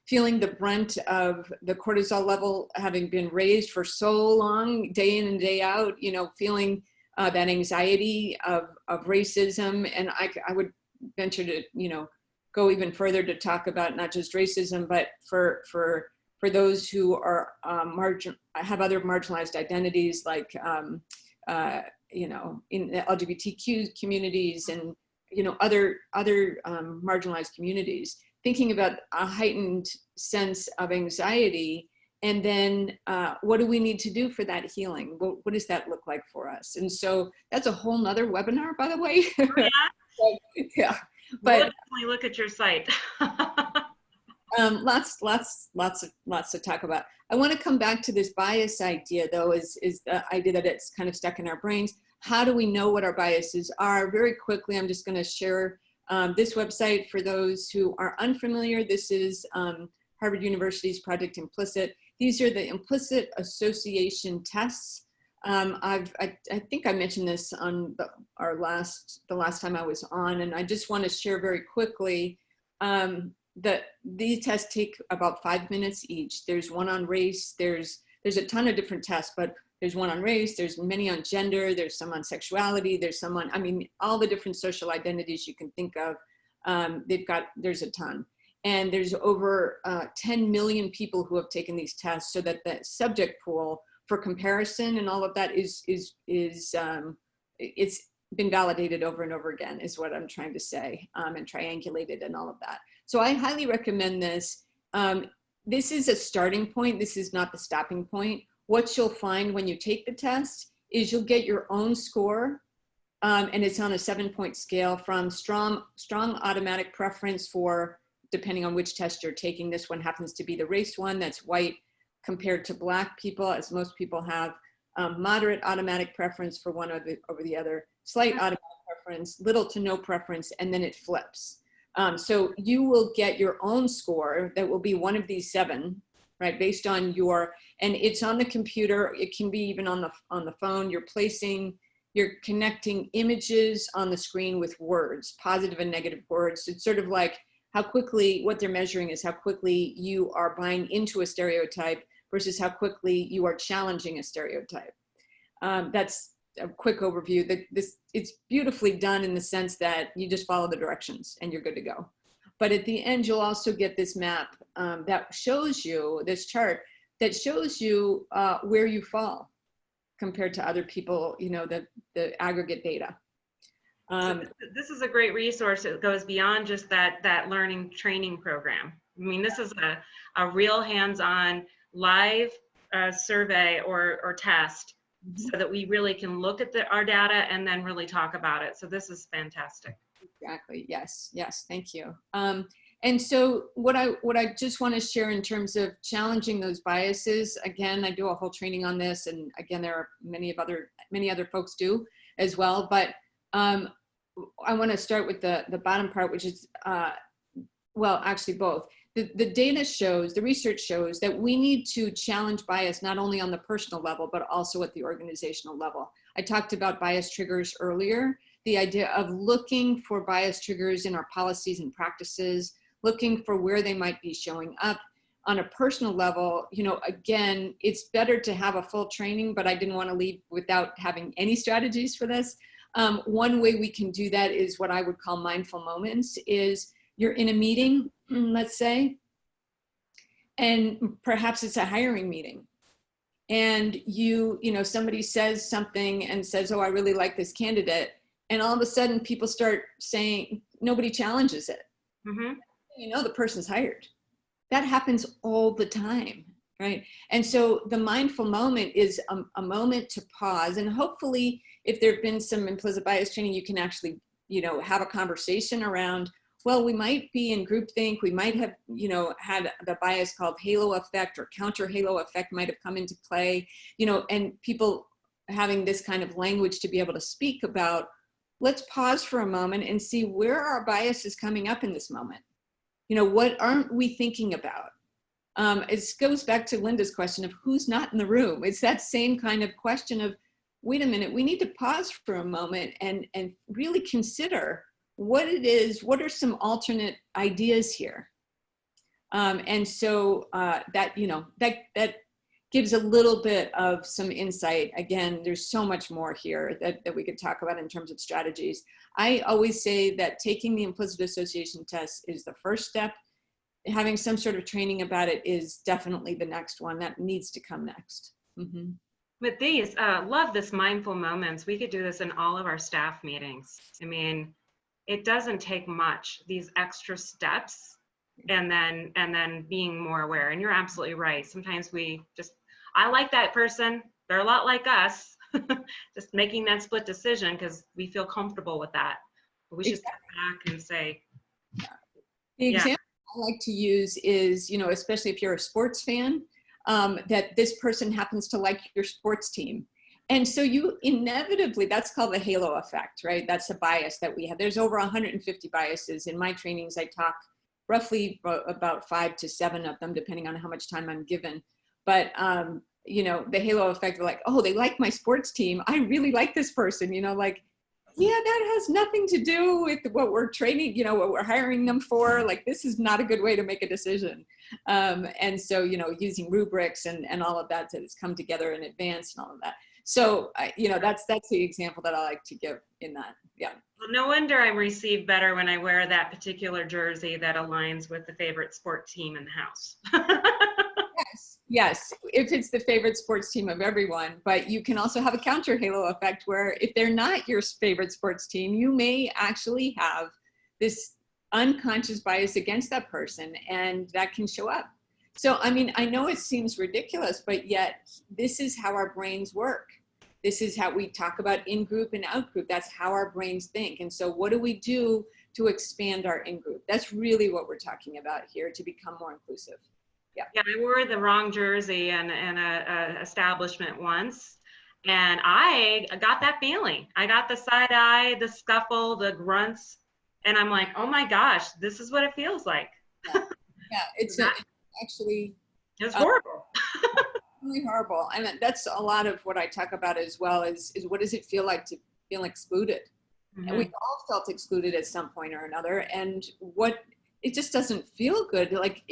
feeling the brunt of the cortisol level having been raised for so long, day in and day out, you know, feeling that anxiety of racism. And I would venture to, you know, go even further to talk about not just racism, but for those who are have other marginalized identities, like you know, in the LGBTQ communities and, you know, other marginalized communities, thinking about a heightened sense of anxiety. And then what do we need to do for that healing? What does that look like for us? And so that's a whole nother webinar, by the way. Oh, yeah? Yeah. We'll But definitely look at your site. lots to talk about. I want to come back to this bias idea, though, is the idea that it's kind of stuck in our brains. How do we know what our biases are? Very quickly, I'm just going to share this website for those who are unfamiliar. This is Harvard University's Project Implicit. These are the implicit association tests. I think I mentioned this on the last time I was on, and I just want to share very quickly that these tests take about 5 minutes each. There's one on race. There's a ton of different tests, but there's one on race. There's many on gender. There's some on sexuality. There's some on, I mean, all the different social identities you can think of. There's a ton. And there's over 10 million people who have taken these tests, so that the subject pool for comparison and all of that is it's been validated over and over again, is what I'm trying to say, and triangulated and all of that. So I highly recommend this. This is a starting point. This is not the stopping point. What you'll find when you take the test is you'll get your own score, and it's on a 7-point scale from strong automatic preference for, depending on which test you're taking. This one happens to be the race one, that's white compared to Black people, as most people have. Moderate automatic preference for one over the other, slight automatic preference, little to no preference, and then it flips. So you will get your own score that will be one of these 7, right? Based on your, and it's on the computer. It can be even on the phone. You're connecting images on the screen with words, positive and negative words. It's sort of like how quickly, what they're measuring is how quickly you are buying into a stereotype versus how quickly you are challenging a stereotype. That's a quick overview. It's beautifully done in the sense that you just follow the directions and you're good to go. But at the end, you'll also get this map that shows you, this chart that shows you where you fall compared to other people, you know, the aggregate data. This is a great resource. It goes beyond just that learning training program. I mean, this is a real hands-on live survey or test, so that we really can look at our data and then really talk about it. So this is fantastic. Exactly. Yes. Thank you. And so what I just want to share in terms of challenging those biases, again, I do a whole training on this, and again, there are many other folks do as well. But I want to start with the bottom part, which is, well, actually both. The data shows, the research shows that we need to challenge bias not only on the personal level, but also at the organizational level. I talked about bias triggers earlier, the idea of looking for bias triggers in our policies and practices, looking for where they might be showing up. On a personal level, you know, again, it's better to have a full training, but I didn't want to leave without having any strategies for this. One way we can do that is what I would call mindful moments. Is you're in a meeting, let's say, and perhaps it's a hiring meeting, and you know, somebody says something and says, oh, I really like this candidate, and all of a sudden people start saying, nobody challenges it. Mm-hmm. You know, the person's hired. That happens all the time, right? And so the mindful moment is a moment to pause, and hopefully if there've been some implicit bias training, you can actually, you know, have a conversation around, well, we might be in groupthink. We might have, you know, had the bias called halo effect or counter halo effect might have come into play, you know, and people having this kind of language to be able to speak about, let's pause for a moment and see where our bias is coming up in this moment. You know, what aren't we thinking about? It goes back to Linda's question of who's not in the room. It's that same kind of question of, wait a minute, we need to pause for a moment and really consider what it is, what are some alternate ideas here? And so that, you know, that gives a little bit of some insight. Again, there's so much more here that we could talk about in terms of strategies. I always say that taking the implicit association test is the first step. Having some sort of training about it is definitely the next one that needs to come next. Mm-hmm. With these, love this mindful moments. We could do this in all of our staff meetings. I mean, it doesn't take much, these extra steps, and then being more aware. And you're absolutely right. Sometimes we just, I like that person, they're a lot like us, just making that split decision because we feel comfortable with that. But we should step back and say, the example I like to use is, you know, especially if you're a sports fan, that this person happens to like your sports team. And so you inevitably, that's called the halo effect, right? That's a bias that we have. There's over 150 biases. In my trainings, I talk roughly about 5 to 7 of them, depending on how much time I'm given. But, you know, the halo effect, we're like, oh, they like my sports team. I really like this person, you know, like, yeah, that has nothing to do with what we're training, you know, what we're hiring them for. Like, this is not a good way to make a decision. And so, you know, using rubrics and all of that has come together in advance and all of that. So, you know, that's the example that I like to give in that. Yeah. Well, no wonder I'm received better when I wear that particular jersey that aligns with the favorite sport team in the house. Yes, if it's the favorite sports team of everyone, but you can also have a counter halo effect where if they're not your favorite sports team, you may actually have this unconscious bias against that person, and that can show up. So, I mean, I know it seems ridiculous, but yet this is how our brains work. This is how we talk about in-group and out-group. That's how our brains think. And so what do we do to expand our in-group? That's really what we're talking about here, to become more inclusive. Yeah. Yeah, I wore the wrong jersey in a establishment once, and I got that feeling. I got the side eye, the scuffle, the grunts, and I'm like, oh my gosh, this is what it feels like. Yeah, it's actually it's horrible. really horrible. I mean, that's a lot of what I talk about as well. Is what does it feel like to feel excluded? Mm-hmm. And we've all felt excluded at some point or another, and it just doesn't feel good. Like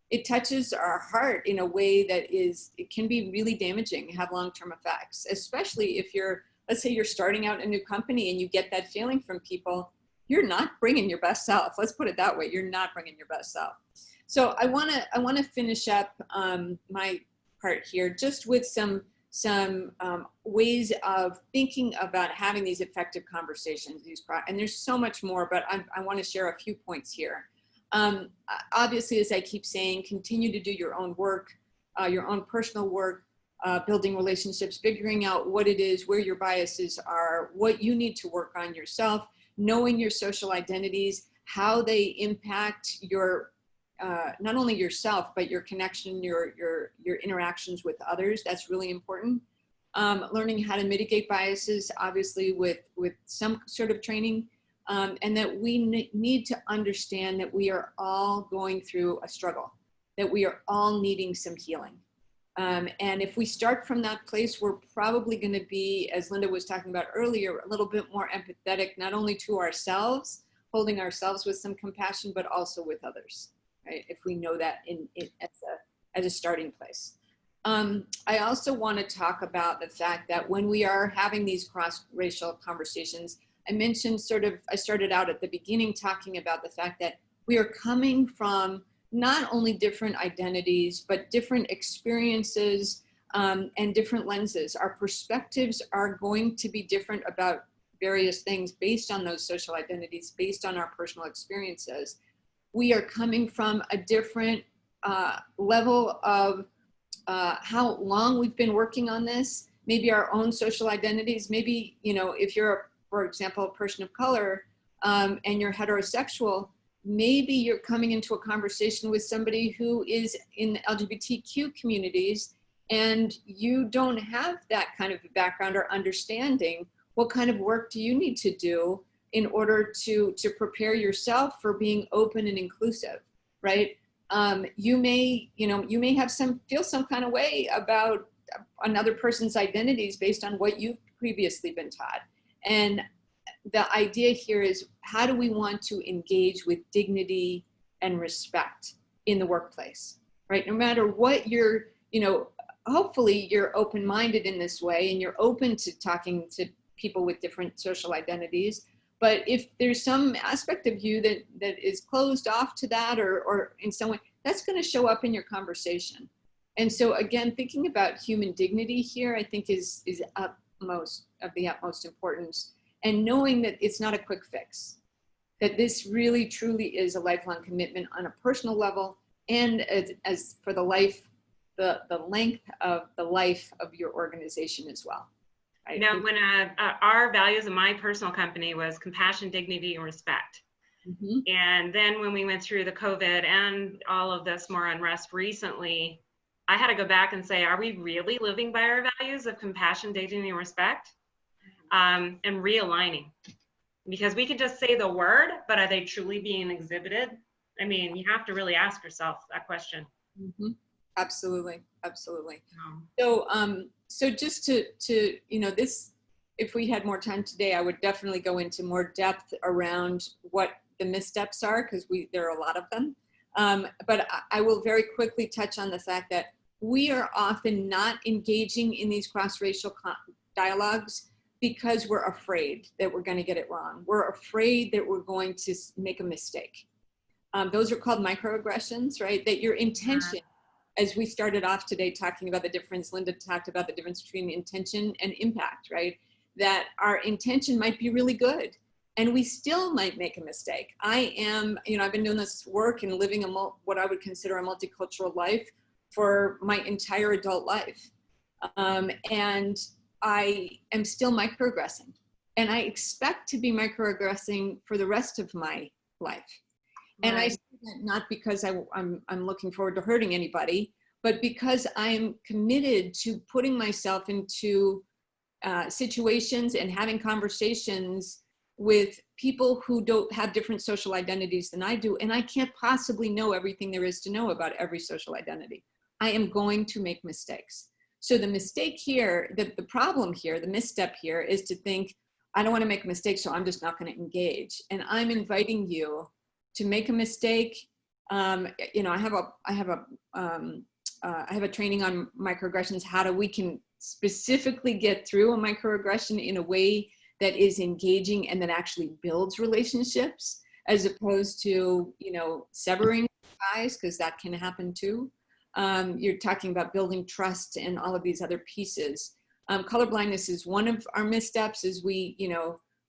it touches our heart in a way that it can be really damaging, have long-term effects, especially if let's say you're starting out a new company and you get that feeling from people, you're not bringing your best self. Let's put it that way. You're not bringing your best self. So I want to finish up my part here just with some ways of thinking about having these effective conversations. And there's so much more, but I want to share a few points here. Obviously, as I keep saying, continue to do your own work, your own personal work, building relationships, figuring out what it is, where your biases are, what you need to work on yourself, knowing your social identities, how they impact your, not only yourself, but your connection, your interactions with others. That's really important. Learning how to mitigate biases, obviously with some sort of training. And that we need to understand that we are all going through a struggle, that we are all needing some healing. And if we start from that place, we're probably going to be, as Linda was talking about earlier, a little bit more empathetic, not only to ourselves, holding ourselves with some compassion, but also with others, right? If we know that as a starting place. I also want to talk about the fact that when we are having these cross-racial conversations, I mentioned I started out at the beginning talking about the fact that we are coming from not only different identities, but different experiences and different lenses. Our perspectives are going to be different about various things based on those social identities, based on our personal experiences. We are coming from a different level of how long we've been working on this, maybe our own social identities, maybe, you know, if you're for example, a person of color, and you're heterosexual, maybe you're coming into a conversation with somebody who is in the LGBTQ communities, and you don't have that kind of background or understanding. What kind of work do you need to do in order to prepare yourself for being open and inclusive, right? You may feel some kind of way about another person's identities based on what you've previously been taught. And the idea here is, how do we want to engage with dignity and respect? in the workplace, right? No matter what you're, hopefully you're open-minded in this way and you're open to talking to people with different social identities. But if there's some aspect of you that is closed off to that or in some way, that's going to show up in your conversation. And so again, thinking about human dignity here, I think is of the utmost importance. And knowing that it's not a quick fix, that this really truly is a lifelong commitment on a personal level, and as for the length of the life of your organization as well. Right? When our values in my personal company was compassion, dignity, and respect. Mm-hmm. And then when we went through the COVID and all of this more unrest recently, I had to go back and say, are we really living by our values of compassion, dignity, and respect? And realigning. Because we could just say the word, but are they truly being exhibited? I mean, you have to really ask yourself that question. Mm-hmm. Absolutely. Absolutely. Um, So just to this, if we had more time today, I would definitely go into more depth around what the missteps are, because there are a lot of them. But I will very quickly touch on the fact that we are often not engaging in these cross-racial dialogues because we're afraid that we're going to get it wrong. We're afraid that we're going to make a mistake. Those are called microaggressions, right? That your intention, as we started off today talking about the difference, Linda talked about the difference between intention and impact, right? That our intention might be really good and we still might make a mistake. I've been doing this work and living what I would consider a multicultural life for my entire adult life. And I am still microaggressing, and I expect to be microaggressing for the rest of my life. Right. And I say that not because I'm looking forward to hurting anybody, but because I'm committed to putting myself into situations and having conversations with people who don't have different social identities than I do. And I can't possibly know everything there is to know about every social identity. I am going to make mistakes. So the mistake here, the problem here, the misstep here is to think, I don't want to make a mistake, so I'm just not going to engage. And I'm inviting you to make a mistake. I have a training on microaggressions, how we can specifically get through a microaggression in a way that is engaging and that actually builds relationships, as opposed to, severing ties, because that can happen too. You're talking about building trust and all of these other pieces. Colorblindness is one of our missteps, is we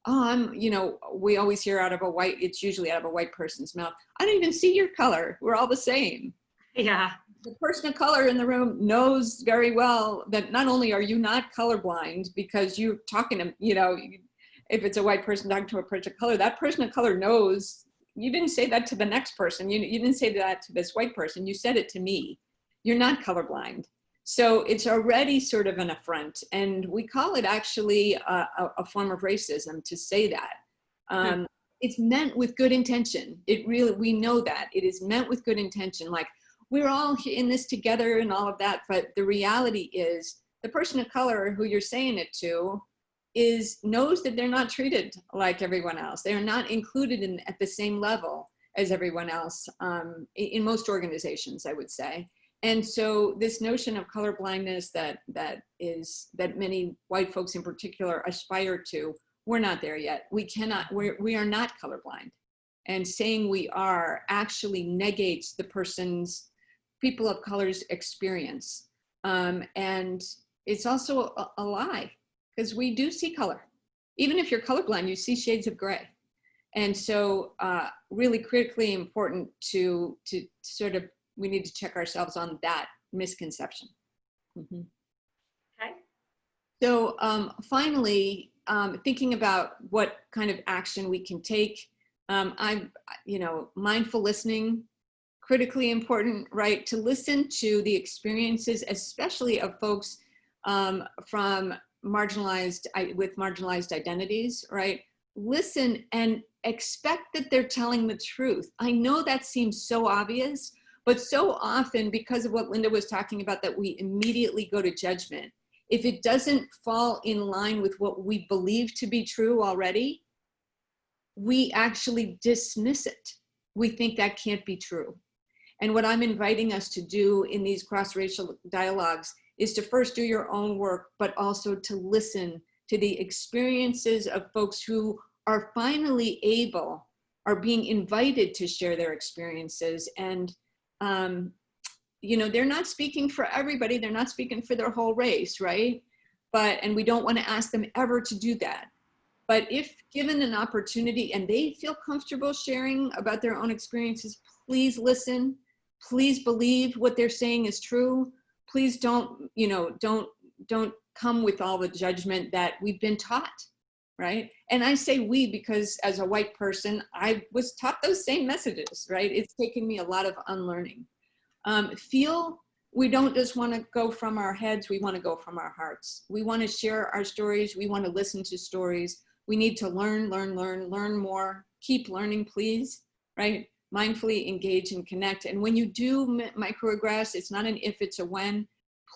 always hear it's usually out of a white person's mouth, I don't even see your color. We're all the same. Yeah. The person of color in the room knows very well that not only are you not colorblind because you're talking to, if it's a white person talking to a person of color, that person of color knows you didn't say that to the next person. You didn't say that to this white person. You said it to me. You're not colorblind. So it's already sort of an affront. And we call it actually a form of racism to say that. It's meant with good intention. We know that. It is meant with good intention. Like, we're all in this together and all of that. But the reality is the person of color who you're saying it to knows that they're not treated like everyone else. They're not included at the same level as everyone else in most organizations, I would say. And so this notion of colorblindness that many white folks in particular aspire to, we're not there yet. We are not colorblind. And saying we are actually negates the people of color's experience. And it's also a lie, because we do see color. Even if you're colorblind, you see shades of gray. And so really critically important to sort of, we need to check ourselves on that misconception. Mm-hmm. Okay. So finally, thinking about what kind of action we can take, mindful listening, critically important, right? To listen to the experiences, especially of folks with marginalized identities, right? Listen and expect that they're telling the truth. I know that seems so obvious, but so often, because of what Linda was talking about, that we immediately go to judgment. If it doesn't fall in line with what we believe to be true already, we actually dismiss it. We think that can't be true. And what I'm inviting us to do in these cross-racial dialogues is to first do your own work, but also to listen to the experiences of folks who are finally able, are being invited to share their experiences. And, you know, they're not speaking for everybody. They're not speaking for their whole race, right? And we don't want to ask them ever to do that. But if given an opportunity and they feel comfortable sharing about their own experiences, please listen. Please believe what they're saying is true. Please don't, you know, don't come with all the judgment that we've been taught, right? And I say we because as a white person, I was taught those same messages, right? It's taken me a lot of unlearning. We don't just want to go from our heads, we want to go from our hearts. We want to share our stories. We want to listen to stories. We need to learn more, keep learning, please, right? Mindfully engage and connect. And when you do microaggress, it's not an if, it's a when.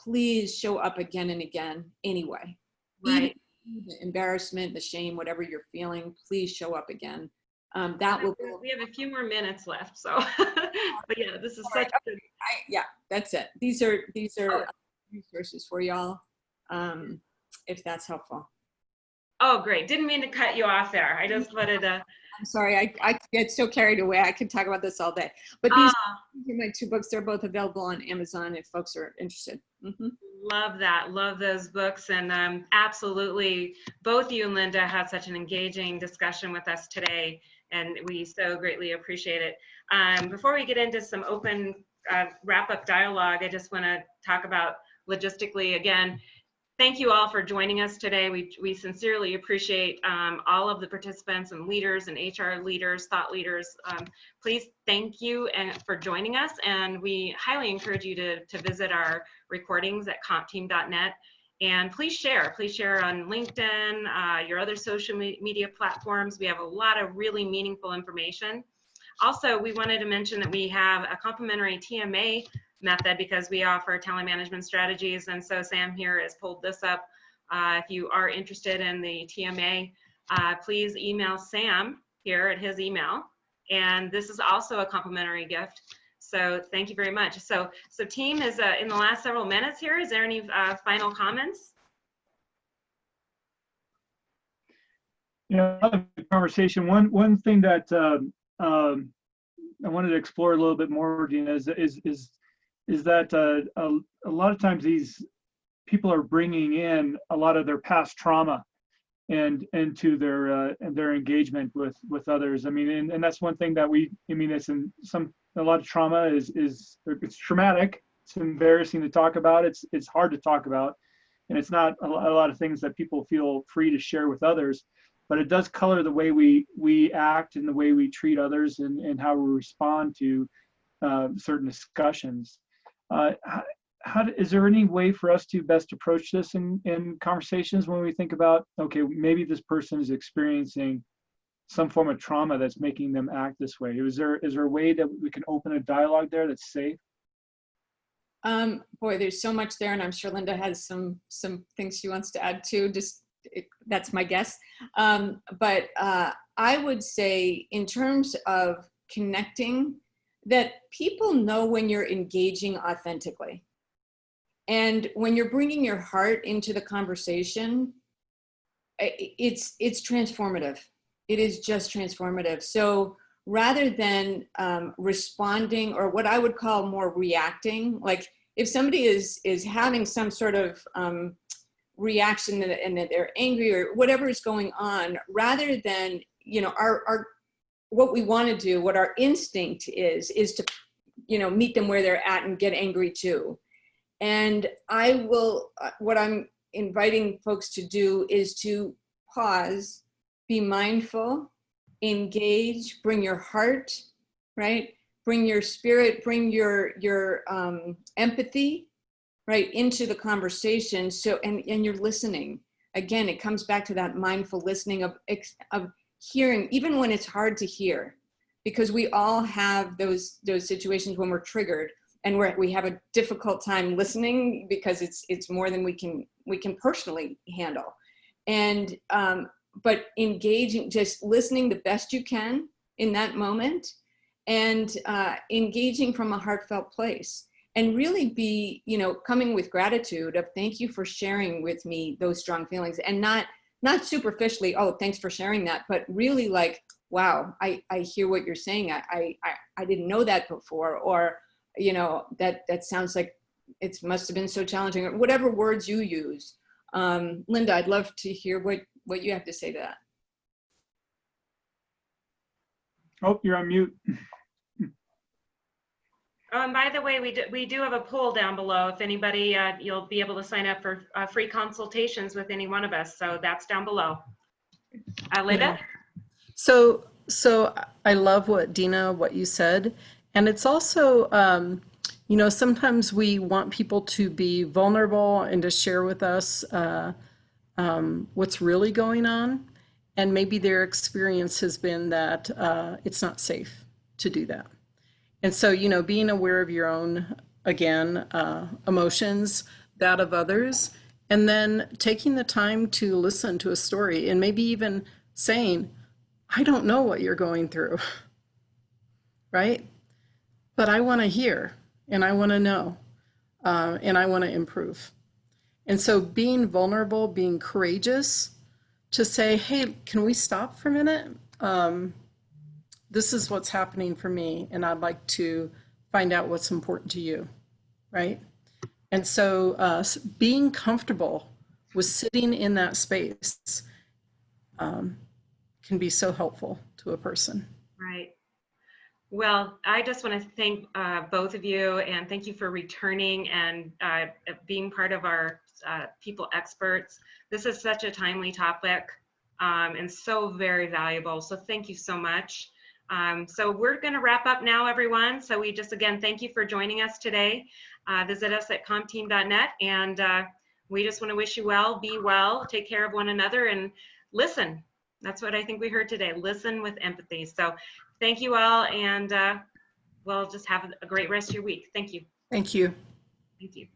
Please show up again and again anyway. Right. Even the embarrassment, the shame, whatever you're feeling, please show up again. We have a few more minutes left, so but yeah, this is such good. Yeah, that's it. These are resources for y'all, if that's helpful. Oh, great. Didn't mean to cut you off there. I just wanted to. I'm sorry, I get so carried away. I could talk about this all day. But these are my 2 books. They're both available on Amazon if folks are interested. Mm-hmm. Love that. Love those books. And absolutely, both you and Linda had such an engaging discussion with us today, and we so greatly appreciate it. Before we get into some open wrap-up dialogue, I just want to talk about logistically again. Thank you all for joining us today. We sincerely appreciate all of the participants and leaders and HR leaders, thought leaders. Please thank you for joining us, and we highly encourage you to visit our recordings at compteam.net. And please share on LinkedIn, your other social media platforms. We have a lot of really meaningful information. Also, we wanted to mention that we have a complimentary TMA method because we offer telemanagement strategies. And so Sam here has pulled this up. If you are interested in the TMA, please email Sam here at his email. And this is also a complimentary gift. So thank you very much. So team is in the last several minutes here. Is there any final comments? You know, the conversation. One thing that I wanted to explore a little bit more, Dena, is that a lot of times these people are bringing in a lot of their past trauma and into their engagement with others. I mean, and that's one thing that it's a lot of trauma is it's traumatic. It's embarrassing to talk about. It's hard to talk about, and it's not a lot of things that people feel free to share with others. But it does color the way we act and the way we treat others and how we respond to certain discussions. Is there any way for us to best approach this in conversations when we think about, okay, maybe this person is experiencing some form of trauma that's making them act this way? Is there a way that we can open a dialogue there that's safe? Boy, there's so much there, and I'm sure Linda has some things she wants to add too. That's my guess. But I would say in terms of connecting, that people know when you're engaging authentically. And when you're bringing your heart into the conversation, it's transformative. It is just transformative. So rather than responding, or what I would call more reacting, like if somebody is having some sort of reaction and that they're angry or whatever is going on, rather than, you know, what we want to do, what our instinct is to, you know, meet them where they're at and get angry too. And what I'm inviting folks to do is to pause, be mindful, engage, bring your heart, right? Bring your spirit, bring your empathy, right, into the conversation. So, and you're listening. Again, it comes back to that mindful listening of hearing, even when it's hard to hear, because we all have those situations when we're triggered and we have a difficult time listening because it's more than we can personally handle. And but engaging, just listening the best you can in that moment, and engaging from a heartfelt place, and really be, you know, coming with gratitude of thank you for sharing with me those strong feelings, and not superficially, oh, thanks for sharing that, but really like, wow, I hear what you're saying. I didn't know that before, or, you know, that sounds like it must have been so challenging, or whatever words you use. Linda, I'd love to hear what you have to say to that. Oh, you're on mute. Oh, and by the way, we do have a poll down below. If anybody, you'll be able to sign up for free consultations with any one of us. So that's down below. Linda? So I love what Dena, what you said. And it's also, you know, sometimes we want people to be vulnerable and to share with us what's really going on. And maybe their experience has been that it's not safe to do that. And so, you know, being aware of your own, again, emotions, that of others, and then taking the time to listen to a story, and maybe even saying, I don't know what you're going through, right? But I want to hear, and I want to know, and I want to improve. And so being vulnerable, being courageous to say, hey, can we stop for a minute? This is what's happening for me, and I'd like to find out what's important to you, right? And so being comfortable with sitting in that space can be so helpful to a person. Right. Well, I just want to thank both of you, and thank you for returning and being part of our people experts. This is such a timely topic and so very valuable. So thank you so much. So we're going to wrap up now, everyone. So we just, again, thank you for joining us today. Visit us at comteam.net, and we just want to wish you well, be well, take care of one another, and listen. That's what I think we heard today. Listen with empathy. So thank you all, and we'll just have a great rest of your week. Thank you. Thank you. Thank you.